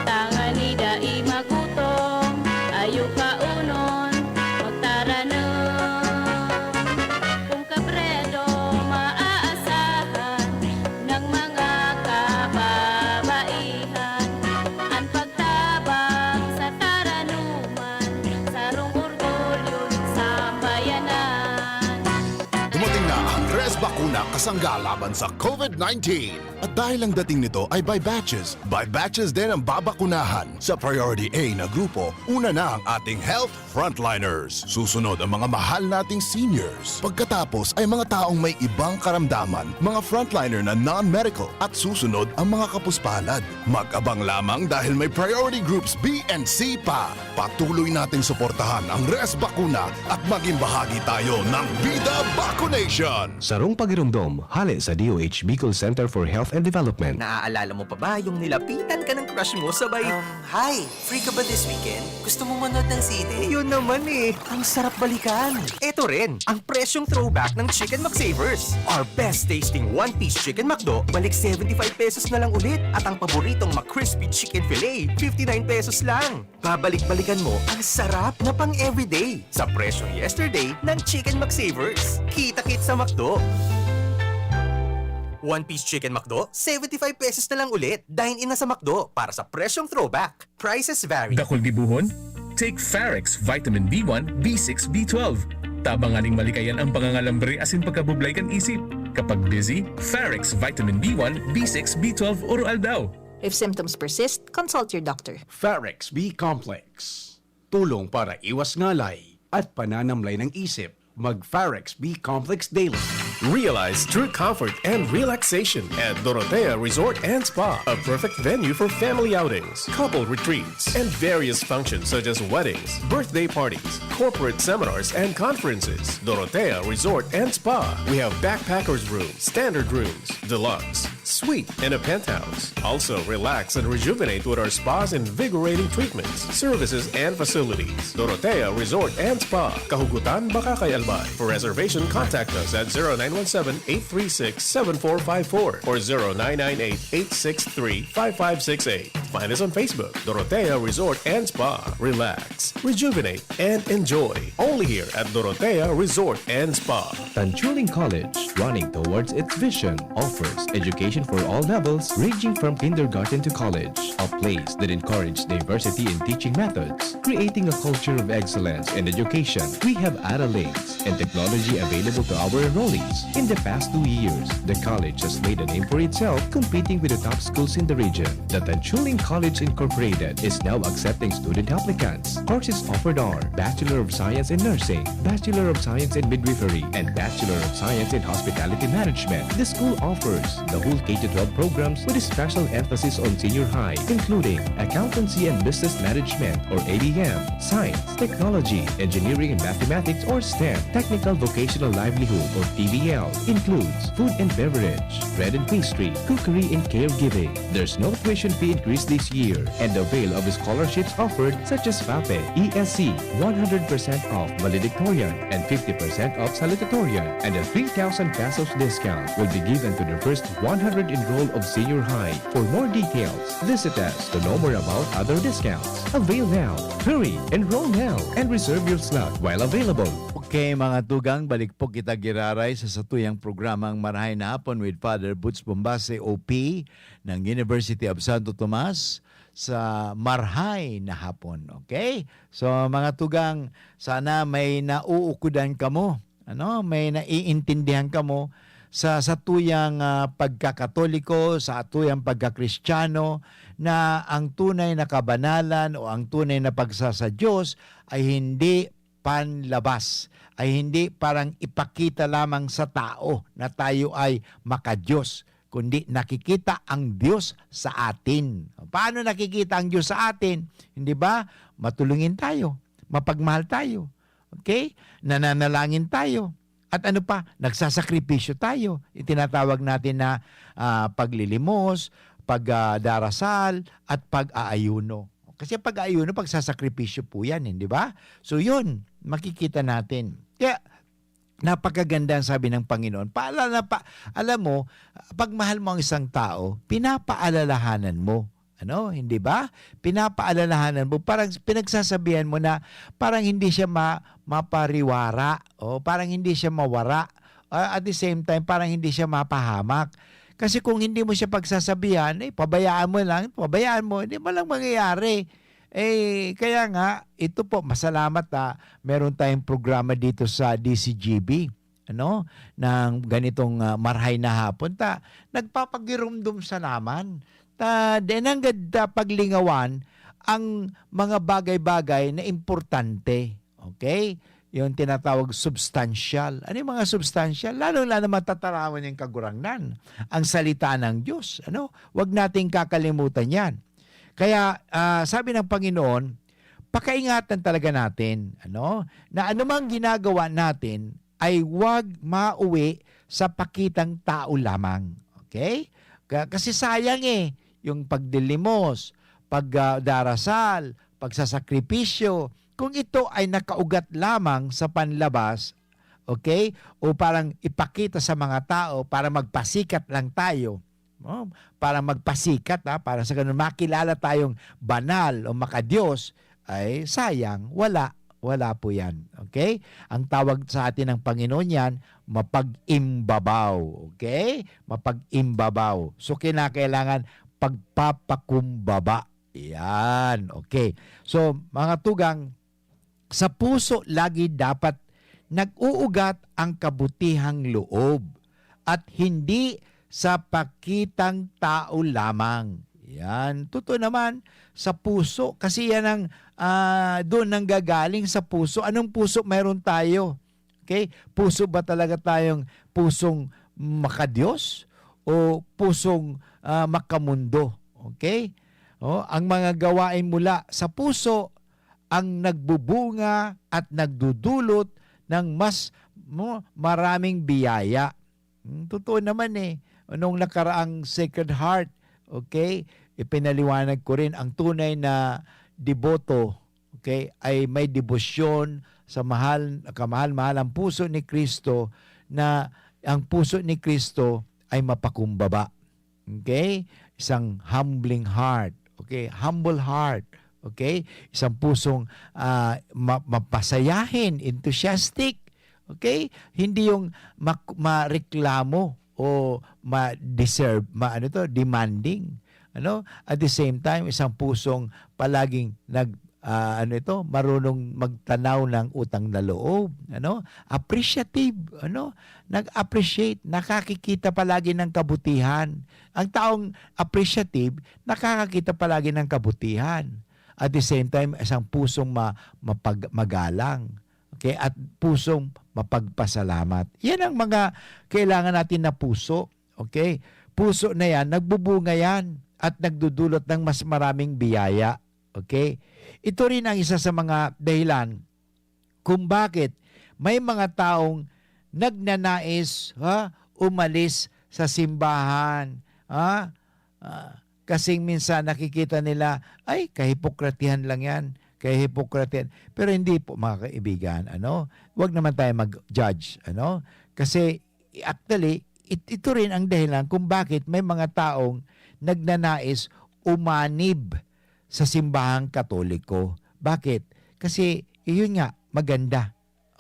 tangan ni dai magutong, ayo kaunon, magtara na. Kung kabredo maaasahan ng mga kababaihan, ang pagtabang sa taranuman, sarong orgulyo sa bayanan. Dumating na ang Res Bakuna kasangga laban sa COVID-19. At dahil ang dating nito ay by batches din ang babakunahan. Sa Priority A na grupo, una na ang ating health frontliners. Susunod ang mga mahal nating seniors. Pagkatapos ay mga taong may ibang karamdaman, mga frontliner na non-medical. At susunod ang mga kapuspalad. Mag-abang lamang dahil may priority groups B and C pa. Patuloy nating suportahan ang Res Bakuna at maging bahagi tayo ng Vida Vaccination. Sarong pagirumdom, hali sa DOH Bicol Center for Health and Development. Naaalala mo pa ba yung nilapitan ka ng crush mo sabay... Hi! Free ka ba this weekend? Gusto mong manood ng sine? Yun naman eh, ang sarap balikan. Ito rin, ang presyong throwback ng Chicken McSavers. Our best tasting one-piece Chicken McDo, balik 75 pesos na lang ulit. At ang paboritong McCrispy Chicken Filet, 59 pesos lang. Babalik-balikan mo ang sarap na pang everyday sa presyong yesterday ng Chicken McSavers. Kita-kit sa McDo. One-piece Chicken McDo, 75 pesos na lang ulit. Dine-in na sa McDo para sa presyong throwback. Prices vary. Dakol dibuhon? Take Farex Vitamin B1, B6, B12. Tabanganing malikayan ang pangangalambre asin pagkabublay kan isip. Kapag busy, Farex Vitamin B1, B6, B12 oral daw. If symptoms persist, consult your doctor. Farex B Complex. Tulong para iwas ngalay at pananamlay ng isip. Mag-Farex B Complex Daily. Realize true comfort and relaxation at Dorotea Resort and Spa, a perfect venue for family outings, couple retreats, and various functions such as weddings, birthday parties, corporate seminars, and conferences. Dorotea Resort and Spa. We have backpackers rooms, standard rooms, deluxe, suite, and a penthouse. Also, relax and rejuvenate with our spa's invigorating treatments, services, and facilities. Dorotea Resort and Spa, Kahugutan, Bakakay, Albay. For reservation, contact us at 0917-836-7454 or 0998-863-5568. Find us on Facebook, Dorotea Resort and Spa. Relax, rejuvenate, and enjoy. Only here at Dorotea Resort and Spa. Tanchuling College, running towards its vision, offers education for all levels ranging from kindergarten to college. A place that encourages diversity in teaching methods, creating a culture of excellence in education. We have Aralinks and technology available to our enrollees. In the past 2 years, the college has made a name for itself, competing with the top schools in the region. The Tanchuling College Incorporated is now accepting student applicants. Courses offered are Bachelor of Science in Nursing, Bachelor of Science in Midwifery, and Bachelor of Science in Hospitality Management. The school offers the whole K-12 programs with a special emphasis on senior high, including Accountancy and Business Management or ABM, Science, Technology, Engineering and Mathematics or STEM, Technical Vocational Livelihood or TVL, includes food and beverage, bread and pastry, cookery and caregiving. There's no tuition fee increase this year, and avail of scholarships offered such as FAPE, ESC, 100% off valedictorian and 50% off salutatorian, and a 3,000 pesos discount will be given to the first 100 enrolled of senior high. For more details, visit us to know more about other discounts. Avail now, hurry, enroll now, and reserve your slot while available. Okay, mga tugang, balik po kita giraray sa satuyang programang Marahay na Hapon with Father Butz Bombase, OP, ng University of Santo Tomas sa Marhay na Hapon. Okay? So, mga tugang, sana may nauukudan ka mo, may naiintindihan ka mo sa satuyang pagkakatoliko, sa satuyang pagkakristyano, na ang tunay na kabanalan o ang tunay na pagsasa Diyos ay hindi panlabas, ay hindi parang ipakita lamang sa tao na tayo ay makadiyos, kundi nakikita ang Diyos sa atin. Paano nakikita ang Diyos sa atin? Hindi ba? Matulungin tayo, mapagmahal tayo, okay? Nananalangin tayo. At ano pa? Nagsasakripisyo tayo. Itinatawag natin na paglilimos, pagdarasal, at pag-aayuno. Kasi pag-aayuno, pagsasakripisyo po yan, hindi ba? So yun, makikita natin. Kaya, napakaganda ang sabi ng Panginoon. Alam mo, pag mahal mo ang isang tao, pinapaalalahanan mo. Hindi ba? Pinapaalalahanan mo. Parang pinagsasabihan mo na parang hindi siya mapariwara o parang hindi siya mawara. At the same time, parang hindi siya mapahamak. Kasi kung hindi mo siya pagsasabihan, pabayaan mo, hindi mo lang mangyayari. Kaya nga, ito po, masalamat meron tayong programa dito sa DCGB, ng ganitong Marhay na Hapon. Nagpapagirumdum sa naman. Denanggad paglingawan ang mga bagay-bagay na importante. Okay? Yung tinatawag substantial. Ano yung mga substantial? Lalo-lalo matatarawan yung kagurangnan. Ang salita ng Diyos. Huwag nating kakalimutan yan. Kaya sabi ng Panginoon, pakaingatan talaga natin na anumang ginagawa natin ay huwag mauwi sa pakitang tao lamang. Okay? Kasi sayang yung pagdilimos, pagdarasal, pagsasakripisyo, kung ito ay nakaugat lamang sa panlabas, okay? O parang ipakita sa mga tao para magpasikat lang tayo. Para magpasikat, para sa ganun makilala tayong banal o makadiyos, ay sayang, wala po yan. Okay? Ang tawag sa atin ng Panginoon yan, mapag-imbabaw. Okay? Mapag-imbabaw. So, kinakailangan pagpapakumbaba. Yan. Okay. So, mga tugang, sa puso lagi dapat nag-uugat ang kabutihang loob at hindi sa pakitang tao lamang. Yan. Totoo naman, sa puso. Kasi yan ang doon nang gagaling sa puso. Anong puso mayroon tayo? Okay? Puso ba talaga tayong pusong makadiyos o pusong makamundo? Okay? Ang mga gawain mula sa puso ang nagbubunga at nagdudulot ng mas maraming biyaya. Totoo naman Nung nakaraang Sacred Heart, okay, ipinaliwanag ko rin ang tunay na deboto, okay, ay may debosyon sa kamahal-mahal ang puso ni Kristo, na ang puso ni Kristo ay mapakumbaba. Okay? Isang humbling heart. Okay? Humble heart. Okay? Isang pusong mapasayahin, enthusiastic. Okay? Hindi yung mareklamo o ma-deserve, demanding. At the same time, isang pusong palaging marunong magtanaw ng utang na loob, appreciative, nag-appreciate, nakakikita palagi ng kabutihan. Ang taong appreciative, nakakakita palagi ng kabutihan. At the same time, isang pusong magalang. Okay? At pusong mapagpasalamat. Yan ang mga kailangan natin na puso. Okay? Puso na yan, nagbubunga yan at nagdudulot ng mas maraming biyaya. Okay? Ito rin ang isa sa mga dahilan kung bakit may mga taong nagnanais umalis sa simbahan. Kasing minsan nakikita nila, ay, kahipokratihan lang yan. Kahipokratihan. Pero hindi po, mga kaibigan. Huwag naman tayo mag-judge. Kasi actually, ito rin ang dahilan kung bakit may mga taong nagnanais umanib sa simbahang Katoliko. Bakit? Kasi iyon nga, maganda.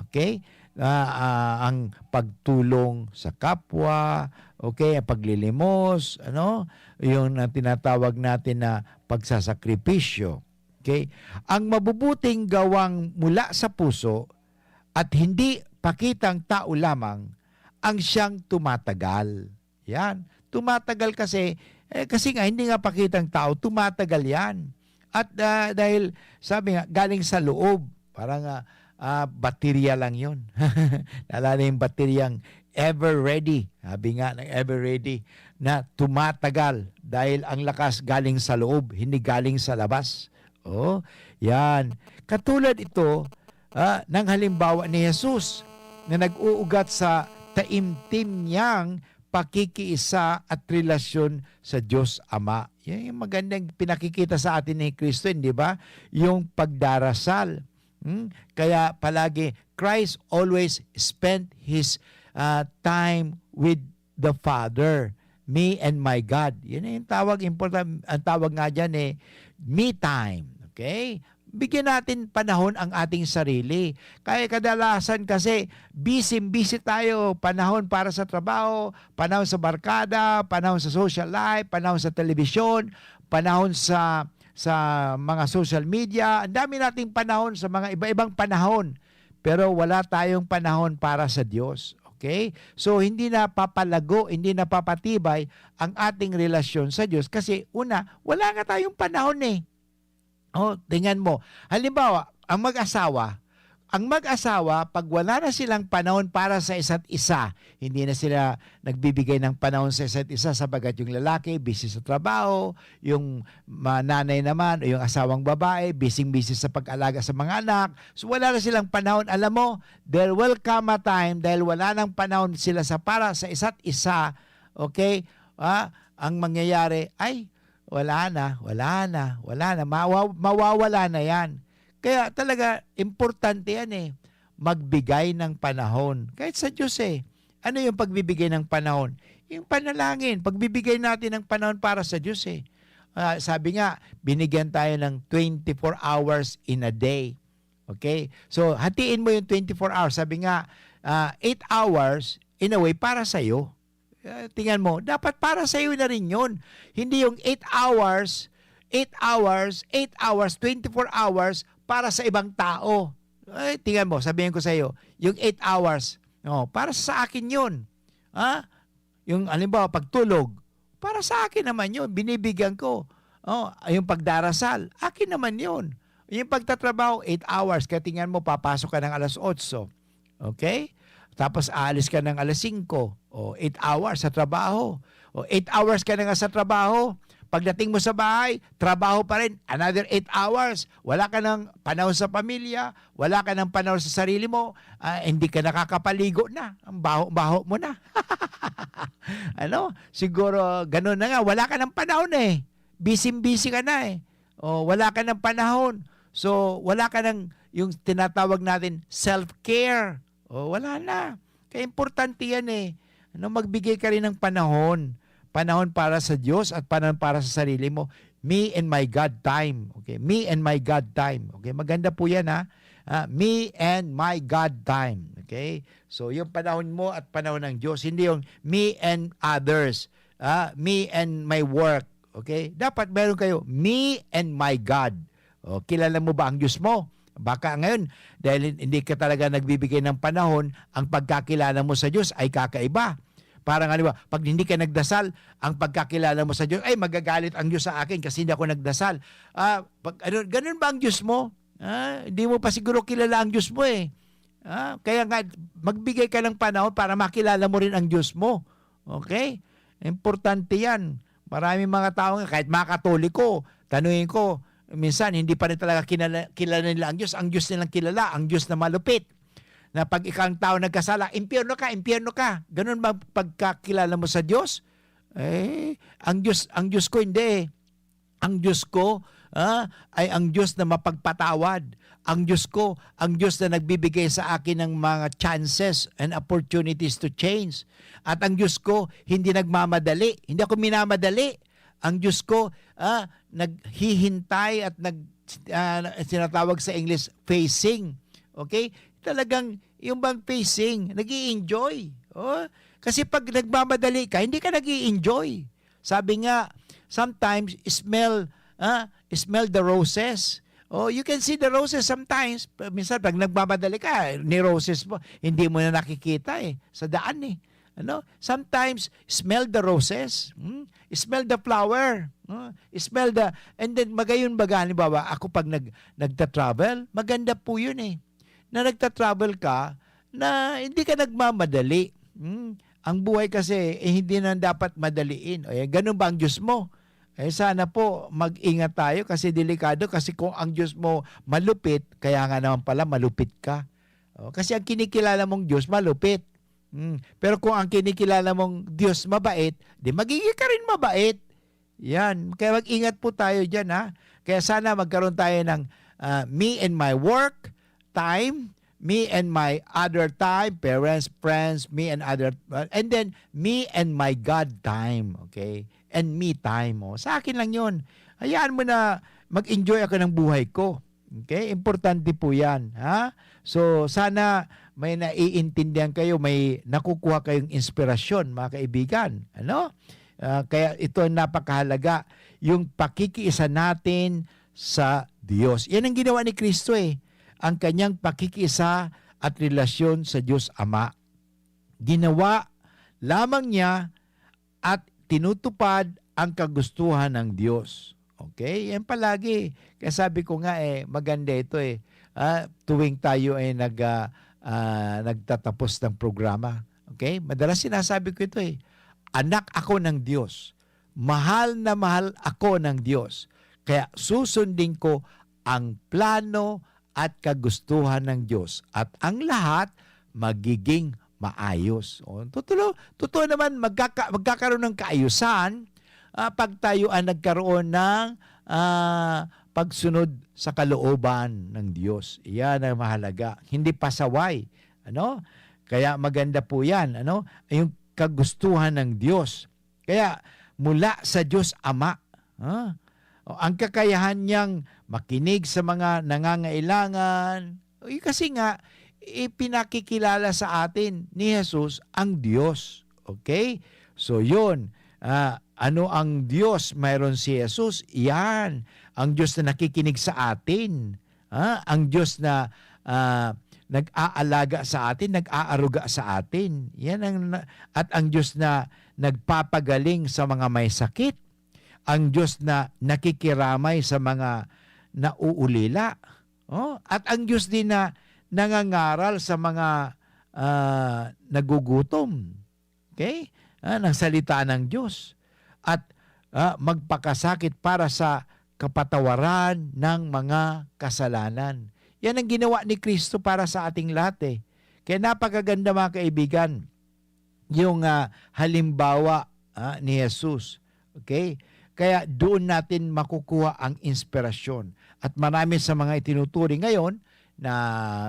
Okay? ang pagtulong sa kapwa, okay, ang paglilimos, yung tinatawag natin na pagsasakripisyo. Okay? Ang mabubuting gawang mula sa puso at hindi pakitang tao lamang ang siyang tumatagal. Yan. Tumatagal kasi nga hindi nga pakitang tao, tumatagal yan. At dahil sabi nga galing sa loob, parang baterya lang yun. Naalala yung bateryang ever ready. Sabi nga ng ever ready na tumatagal dahil ang lakas galing sa loob, hindi galing sa labas. Oh, yan. Katulad ito ng halimbawa ni Jesus na nag-uugat sa taimtim niyang pakikiisa at relasyon sa Diyos Ama. Yan yung magandang pinakikita sa atin ni Kristo, hindi ba? Yung pagdarasal. Kaya palagi, Christ always spent His time with the Father. Me and my God. Yan yung tawag, important. Ang tawag nga dyan me time. Okay? Bigyan natin panahon ang ating sarili. Kaya kadalasan kasi busy tayo. Panahon para sa trabaho, panahon sa barkada, panahon sa social life, panahon sa telebisyon, panahon sa mga social media. Ang dami nating panahon sa mga iba-ibang panahon. Pero wala tayong panahon para sa Diyos. Okay? So, hindi na papalago, hindi na papatibay ang ating relasyon sa Diyos. Kasi una, wala nga tayong panahon tingnan mo. Halimbawa, ang mag-asawa, pag wala na silang panahon para sa isa't isa, hindi na sila nagbibigay ng panahon sa isa't isa sabagat yung lalaki, busy sa trabaho, yung nanay naman, o yung asawang babae, busy sa pag-alaga sa mga anak. So wala na silang panahon. Alam mo, there will come a time dahil wala nang panahon sila para sa isa't isa, okay? Ang mangyayari ay, wala na, mawawala na yan. Kaya talaga, importante yan magbigay ng panahon. Kahit sa Diyos ano yung pagbibigay ng panahon? Yung panalangin, pagbibigay natin ng panahon para sa Diyos sabi nga, binigyan tayo ng 24 hours in a day. Okay? So, hatiin mo yung 24 hours. Sabi nga, 8 hours in a way para sa'yo. Tingnan mo, dapat para sa iyo na rin yun. Hindi yung 8 hours, 24 hours para sa ibang tao. Tingnan mo, sabihin ko sa iyo, yung 8 hours, para sa akin yun. Yung halimbawa, pagtulog, para sa akin naman yun, binibigyan ko. Yung pagdarasal, akin naman yun. Yung pagtatrabaho, 8 hours, kaya tingnan mo, papasok ka ng alas 8. Okay? Tapos aalis ka ng alas 5. 8 hours sa trabaho. 8 hours ka na nga sa trabaho. Pagdating mo sa bahay, trabaho pa rin. Another 8 hours. Wala ka ng panahon sa pamilya. Wala ka ng panahon sa sarili mo. Hindi ka nakakapaligo na. Ang baho mo na. Siguro ganun na nga. Wala ka ng panahon Busy ka na wala ka ng panahon. So, wala ka ng yung tinatawag natin self-care. Wala na. Kaya importante yan magbigay ka rin ng panahon. Panahon para sa Diyos at panahon para sa sarili mo. Me and my God time. Okay? Me and my God time. Okay? Maganda po yan me and my God time. Okay? So, yung panahon mo at panahon ng Diyos. Hindi yung me and others. Me and my work. Okay? Dapat meron kayo, me and my God. Kilala mo ba ang Diyos mo? Baka ngayon, dahil hindi ka talaga nagbibigay ng panahon, ang pagkakilala mo sa Diyos ay kakaiba. Parang pag hindi ka nagdasal, ang pagkakilala mo sa Diyos, ay magagalit ang Diyos sa akin kasi hindi ako nagdasal. Ganun ba ang Diyos mo? Hindi mo pa siguro kilala ang Diyos mo Kaya nga, magbigay ka ng panahon para makilala mo rin ang Diyos mo. Okay? Importante yan. Maraming mga tao, kahit mga Katoliko, tanungin ko, minsan, hindi pa rin talaga kilala nila ang Diyos. Ang Diyos nilang kilala, ang Diyos na malupit. Na pag ikaw ang tao nagkasala, impyerno ka. Ganun ba pagkakilala mo sa Diyos? Ang Diyos ko hindi. Ang Diyos ko ay ang Diyos na mapagpatawad. Ang Diyos ko, ang Diyos na nagbibigay sa akin ng mga chances and opportunities to change. At ang Diyos ko, hindi nagmamadali. Hindi ako minamadali. Ang Diyos ko, naghihintay at sinatawag sa English, facing. Okay? Talagang Yung bang pacing, nag-i-enjoy. Oh, kasi pag nagmamadali ka, hindi ka nag-i-enjoy. Sabi nga, sometimes smell the roses. Oh, you can see the roses sometimes. Minsan pag nagmamadali ka, ni roses mo, hindi mo na nakikita sa daan Sometimes smell the roses, smell the flower, and then magayon baga, halimbawa, ako pag nagta-travel, maganda po yun na nagta-travel ka, na hindi ka nagmamadali. Ang buhay kasi, hindi na dapat madaliin. Ganun ba ang Diyos mo? Sana po mag-ingat tayo kasi delikado, kasi kung ang Diyos mo malupit, kaya nga naman pala malupit ka. Kasi ang kinikilala mong Diyos malupit. Pero kung ang kinikilala mong Diyos mabait, di magiging ka rin mabait. Yan. Kaya mag-ingat po tayo dyan, ha? Kaya sana magkaroon tayo ng me and my work time, me and my other time, parents, friends, me and other, and then me and my God time, okay? And me time. Sa akin lang yun. Hayaan mo na mag-enjoy ako ng buhay ko. Okay? Importante po yan. Ha? So, sana may naiintindihan kayo, may nakukuha kayong inspirasyon, mga kaibigan. Kaya ito ang napakahalaga, yung pakikiisa natin sa Diyos. Yan ang ginawa ni Kristo ang kanyang pakikiisa at relasyon sa Diyos Ama. Ginawa lamang niya at tinutupad ang kagustuhan ng Diyos. Okay? Yan palagi. Kaya sabi ko nga maganda ito tuwing tayo nagtatapos ng programa. Okay? Madalas sinasabi ko ito anak ako ng Diyos. Mahal na mahal ako ng Diyos. Kaya susundin ko ang plano at kagustuhan ng Diyos. At ang lahat magiging maayos. Totoo naman magkakaroon ng kaayusan pag tayo ang nagkaroon ng pagsunod sa kalooban ng Diyos. Iyan ang mahalaga. Hindi pasaway. Kaya maganda po yan. Yung kagustuhan ng Diyos. Kaya mula sa Diyos Ama. Ang kakayahan niyang makinig sa mga nangangailangan. Kasi nga, ipinakikilala sa atin ni Jesus ang Diyos. Okay? So yun. Ano ang Diyos? Mayroon si Jesus. Yan. Ang Diyos na nakikinig sa atin. Ang Diyos na nag-aalaga sa atin, nag-aaruga sa atin. Yan at ang Diyos na nagpapagaling sa mga may sakit. Ang Diyos na nakikiramay sa mga nauulila. At ang Diyos din na nangangaral sa mga nagugutom. Okay? Ng salita ng Diyos. At magpakasakit para sa kapatawaran ng mga kasalanan. Yan ang ginawa ni Kristo para sa ating lahat. Kaya napakaganda mga kaibigan, yung halimbawa ni Jesus. Okay? Kaya doon natin makukuha ang inspirasyon. At marami sa mga itinuturing ngayon na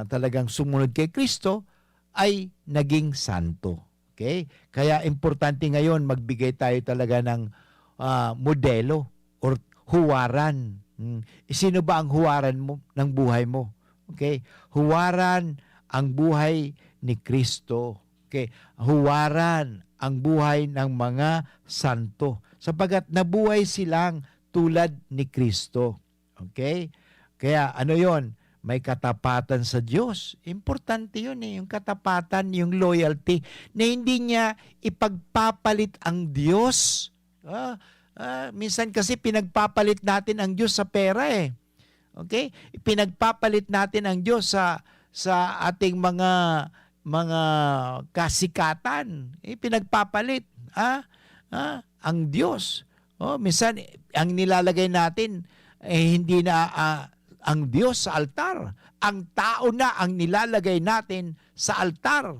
talagang sumunod kay Kristo ay naging santo. Okay? Kaya importante ngayon magbigay tayo talaga ng modelo or huwaran. Sino ba ang huwaran mo ng buhay mo? Okay? Huwaran ang buhay ni Kristo. Okay? Huwaran ang buhay ng mga santo. Sapagat nabuhay silang tulad ni Kristo. Okay? Kaya ano yon? May katapatan sa Diyos. Importante yun yung katapatan, yung loyalty, na hindi niya ipagpapalit ang Diyos. Minsan kasi pinagpapalit natin ang Diyos sa pera Okay? Pinagpapalit natin ang Diyos sa ating mga kasikatan. Pinagpapalit. Ang Diyos. Minsan, ang nilalagay natin, hindi na ang Diyos sa altar. Ang tao na ang nilalagay natin sa altar.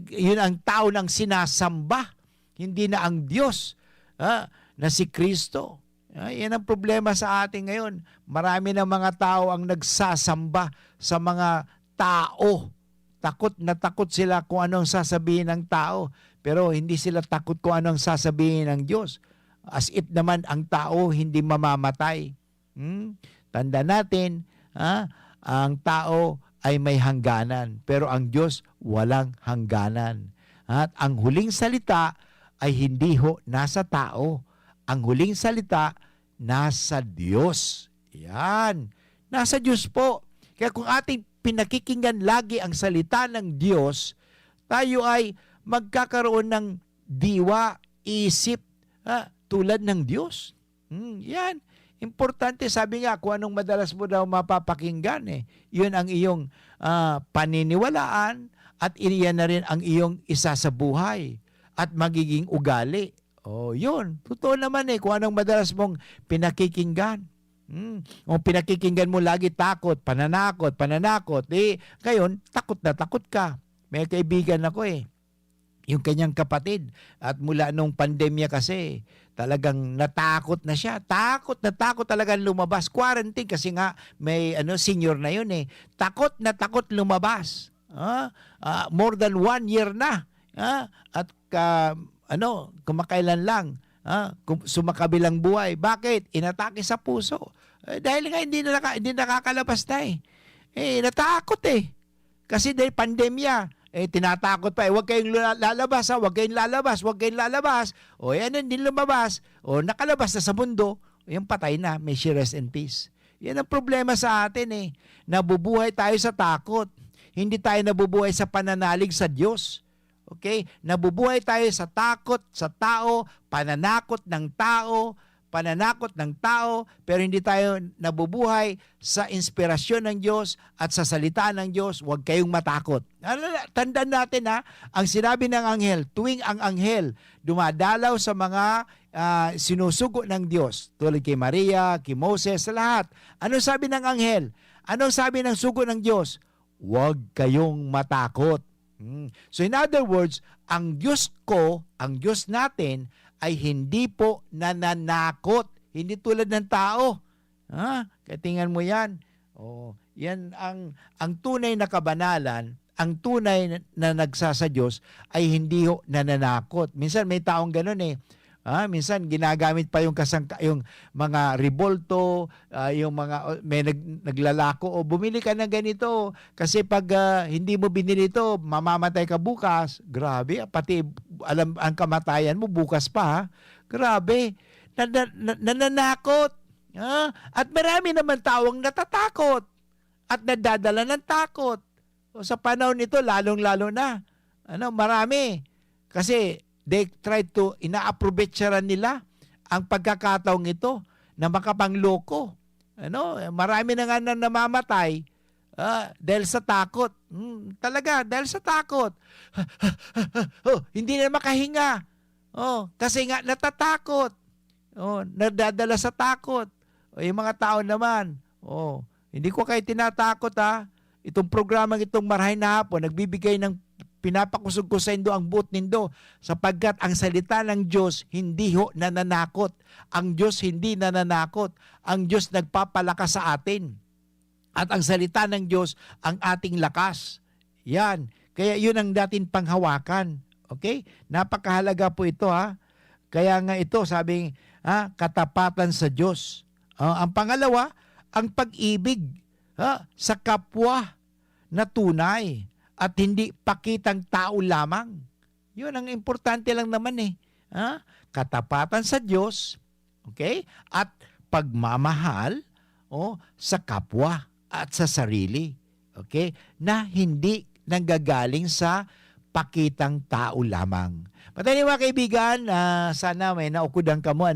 Yun ang tao ng sinasamba. Hindi na ang Diyos na si Kristo. Yan ang problema sa atin ngayon. Marami ng mga tao ang nagsasamba sa mga tao. Takot na takot sila kung anong sasabihin ng tao. Pero hindi sila takot kung anong sasabihin ng Diyos. As if naman ang tao hindi mamamatay. Tanda natin, ang tao ay may hangganan, pero ang Diyos walang hangganan. At ang huling salita ay hindi ho nasa tao. Ang huling salita nasa Diyos. Yan. Nasa Diyos po. Kaya kung ating pinakikinggan lagi ang salita ng Diyos, tayo ay magkakaroon ng diwa, isip, tulad ng Diyos. Yan. Importante, sabi nga, kung anong madalas mo daw mapapakinggan, yun ang iyong paniniwalaan at iyan na rin ang iyong isa sa buhay at magiging ugali. Yun. Totoo naman kung anong madalas mong pinakikinggan. Kung pinakikinggan mo lagi takot, pananakot, ngayon, takot na takot ka. May kaibigan ako yung kanyang kapatid. At mula nung pandemya kasi, talagang natakot na siya. Takot na takot talagang lumabas. Quarantine kasi nga may senior na yun Takot na takot lumabas. More than 1 year na. At kumakailan lang. Sumakabilang buhay. Bakit? Inatake sa puso. Dahil nga hindi nakakalabas na natakot Kasi dahil pandemya, tinatakot pa huwag kayong lalabas huwag kayong lalabas. Yan din lumabas. Nakalabas na sa mundo. Yung patay na, may she rest in peace. Yan ang problema sa atin Nabubuhay tayo sa takot. Hindi tayo nabubuhay sa pananalig sa Diyos. Okay? Nabubuhay tayo sa takot sa tao, pananakot ng tao, pero hindi tayo nabubuhay sa inspirasyon ng Diyos at sa salita ng Diyos. Huwag kayong matakot. Tandaan natin ang sinabi ng anghel, tuwing ang anghel dumadalaw sa mga sinusugo ng Diyos, tulad kay Maria, kay Moses, sa lahat. Anong sabi ng anghel? Anong sabi ng sugo ng Diyos? Huwag kayong matakot. So in other words, ang Diyos ko, ang Diyos natin, ay hindi po nananakot. Hindi tulad ng tao. Kaya tingnan mo yan. Yan ang tunay na kabanalan, ang tunay na nagsasa Diyos ay hindi ho nananakot. Minsan may taong ganun minsan ginagamit pa yung mga revolto, yung mga may naglalako bumili ka ng ganito kasi pag hindi mo binili ito, mamamatay ka bukas. Grabe, pati alam ang kamatayan mo bukas pa. Grabe. Nananakot. At marami naman taong natatakot at nadadala ng takot. Sa panahon nito lalong-lalo na. Marami. Kasi they try to ina-approvecharan nila ang pagkakataong ito na makapangloko. Marami na nga na namamatay dahil sa takot. Talaga, dahil sa takot. Hindi na makahinga. Kasi nga natatakot. Nadadala sa takot. Yung mga tao naman, hindi ko kayo tinatakot Itong programang itong Marahay na Hapon, nagbibigay ng pinapakusog ko sa indo ang buot nindo sapagkat ang salita ng Diyos hindi ho nananakot. Ang Diyos hindi nananakot. Ang Diyos nagpapalakas sa atin. At ang salita ng Diyos ang ating lakas. Yan. Kaya yun ang dating panghawakan. Okay? Napakahalaga po ito Kaya nga ito sabing katapatan sa Diyos. Ang pangalawa, ang pag-ibig sa kapwa na tunay. At hindi pakitang tao lamang. Yun ang importante lang naman Katapatan sa Diyos, okay? At pagmamahal sa kapwa at sa sarili, okay? Na hindi nanggagaling sa pakitang tao lamang. Patay mga kaibigan, sana may naukudan ka mo,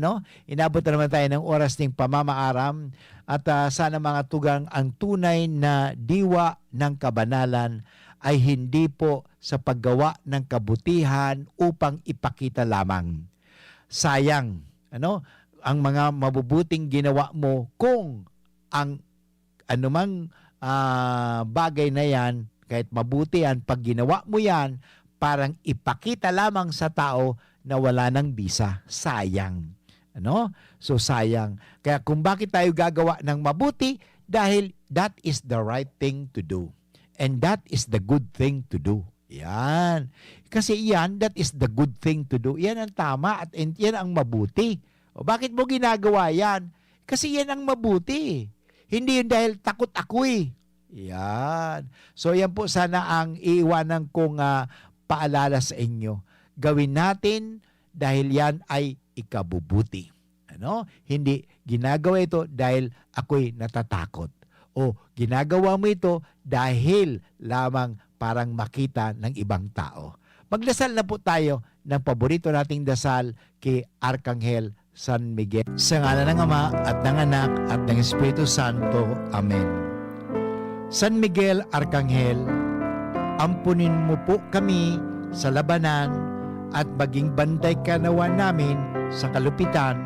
Inabot na naman tayo ng oras ng pamamaaram at sana mga tugang ang tunay na diwa ng kabanalan ay hindi po sa paggawa ng kabutihan upang ipakita lamang. Sayang, ang mga mabubuting ginawa mo kung ang anumang bagay na yan, kahit mabuti yan, pag ginawa mo yan, parang ipakita lamang sa tao na wala ng bisa. Sayang. So sayang. Kaya kung bakit tayo gagawa ng mabuti, dahil that is the right thing to do. And that is the good thing to do. Yan. Kasi that is the good thing to do. Yan ang tama at yan ang mabuti. Bakit mo ginagawa yan? Kasi yan ang mabuti. Hindi yun dahil takot ako Yan. So yan po sana ang iiwanan kong paalala sa inyo. Gawin natin dahil yan ay ikabubuti. Ano? Hindi ginagawa ito dahil ako'y natatakot. O ginagawa mo ito dahil lamang parang makita ng ibang tao. Magdasal na po tayo ng paborito nating dasal kay Arkanghel San Miguel. Sa ngalan ng Ama at ng Anak at ng Espiritu Santo. Amen. San Miguel Arkanghel, ampunin mo po kami sa labanan at maging bantay ka nawa namin sa kalupitan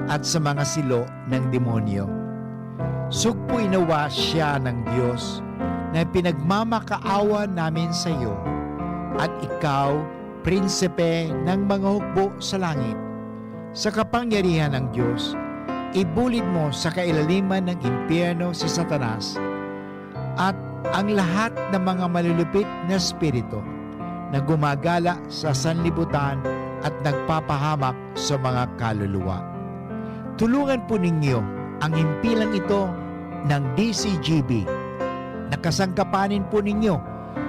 at sa mga silo ng demonyo. Sugpoy nawa siya ng Diyos na pinagmamakaawa namin sa iyo at ikaw, prinsipe ng mga hukbo sa langit. Sa kapangyarihan ng Diyos, ibulid mo sa kailaliman ng impyerno si Satanas at ang lahat ng mga malulupit na espiritu na gumagala sa sanlibutan at nagpapahamak sa mga kaluluwa. Tulungan po ninyo ang himpilang ito ng DCGB. Nakasangkapanin po ninyo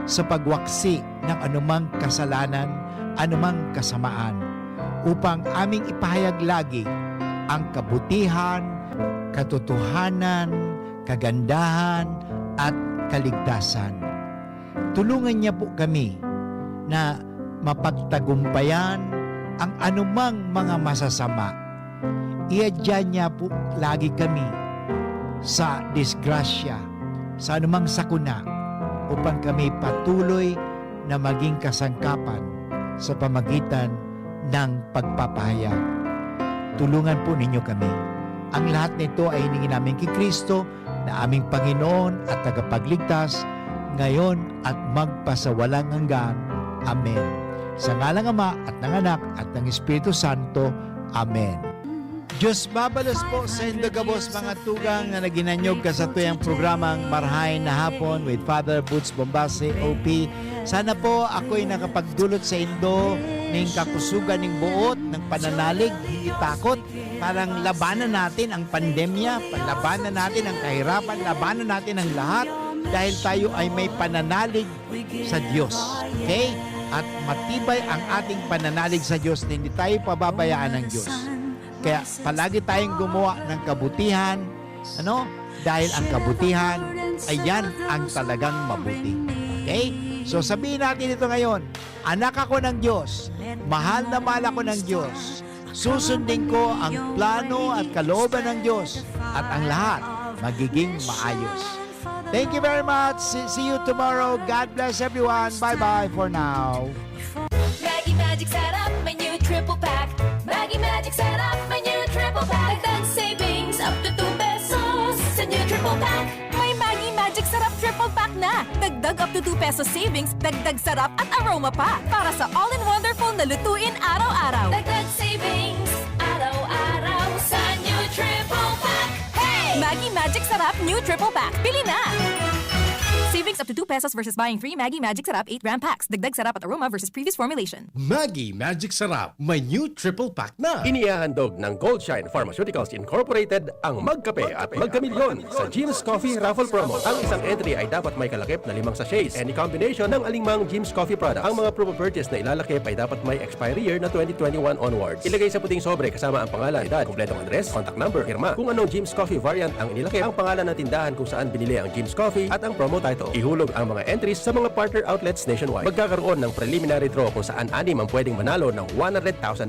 sa pagwaksi ng anumang kasalanan, anumang kasamaan, upang aming ipahayag lagi ang kabutihan, katotohanan, kagandahan, at kaligtasan. Tulungan niya po kami na mapagtagumpayan ang anumang mga masasama. Iadya niya po lagi kami sa disgrasya, sa anumang sakuna, upang kami patuloy na maging kasangkapan sa pamagitan ng pagpapahayag. Tulungan po ninyo kami. Ang lahat nito ay hiningi namin kay Kristo na aming Panginoon at tagapagligtas, ngayon at magpasawalang hanggan. Amen. Sa ngalang Ama at ng Anak at ng Espiritu Santo. Amen. Diyos mabalos po sa Indogabos mga tugang na naginanyog kasatuyang programang Marhay na Hapon with Father Boots Bombase, OP. Sana po ako'y nakapagdulot sa Indo ng kakusugan ng buot, ng pananalig, hindi takot. Parang labanan natin ang pandemya, labanan natin ang kahirapan, labanan natin ang lahat dahil tayo ay may pananalig sa Diyos. Okay? At matibay ang ating pananalig sa Diyos na hindi tayo pababayaan ng Diyos. Kaya palagi tayong gumawa ng kabutihan, dahil ang kabutihan ay yan ang talagang mabuti. Okay? So sabihin natin ito ngayon, anak ako ng Diyos, mahal na mahal ako ng Diyos, susundin ko ang plano at kalooban ng Diyos at ang lahat magiging maayos. Thank you very much. See you tomorrow. God bless everyone. Bye-bye for now. Maggie Magic Sarap, my new triple pack. Maggie Magic Sarap, my new triple pack. Dagdag savings up to 2 pesos sa new triple pack. May Maggie Magic Sarap Triple Pack na! Dagdag up to 2 pesos savings, dagdag sarap at aroma pa! Para sa all-in-wonderful na lutuin araw-araw! Dagdag savings araw-araw sa new triple pack. Hey! Maggie Magic Sarap New Triple Pack. Bili na! Savings up to 2 pesos versus buying 3 Maggie Magic Sarap 8-gram packs. Dagdag sarap at aroma versus previous formulation. Maggie Magic Sarap, may new triple pack na. Inihahandog ng Goldshine Pharmaceuticals Incorporated ang Magkape at Magkamilyon sa Jim's Coffee Raffle Promo. Ang isang entry ay dapat may kalakip na 5 sachets. Any combination ng alingmang Jim's Coffee products. Ang mga proof of purchase na ilalakip ay dapat may expiry year na 2021 onwards. Ilagay sa puting sobre kasama ang pangalan, edad, kompletong address, contact number, firma, kung anong Jim's Coffee variant ang inilakip, ang pangalan ng tindahan kung saan binili ang Jim's Coffee at ang promo title. Ihulog ang mga entries sa mga partner outlets nationwide. Magkakaroon ng preliminary draw kung saan 6 ang pwedeng manalo ng 100,000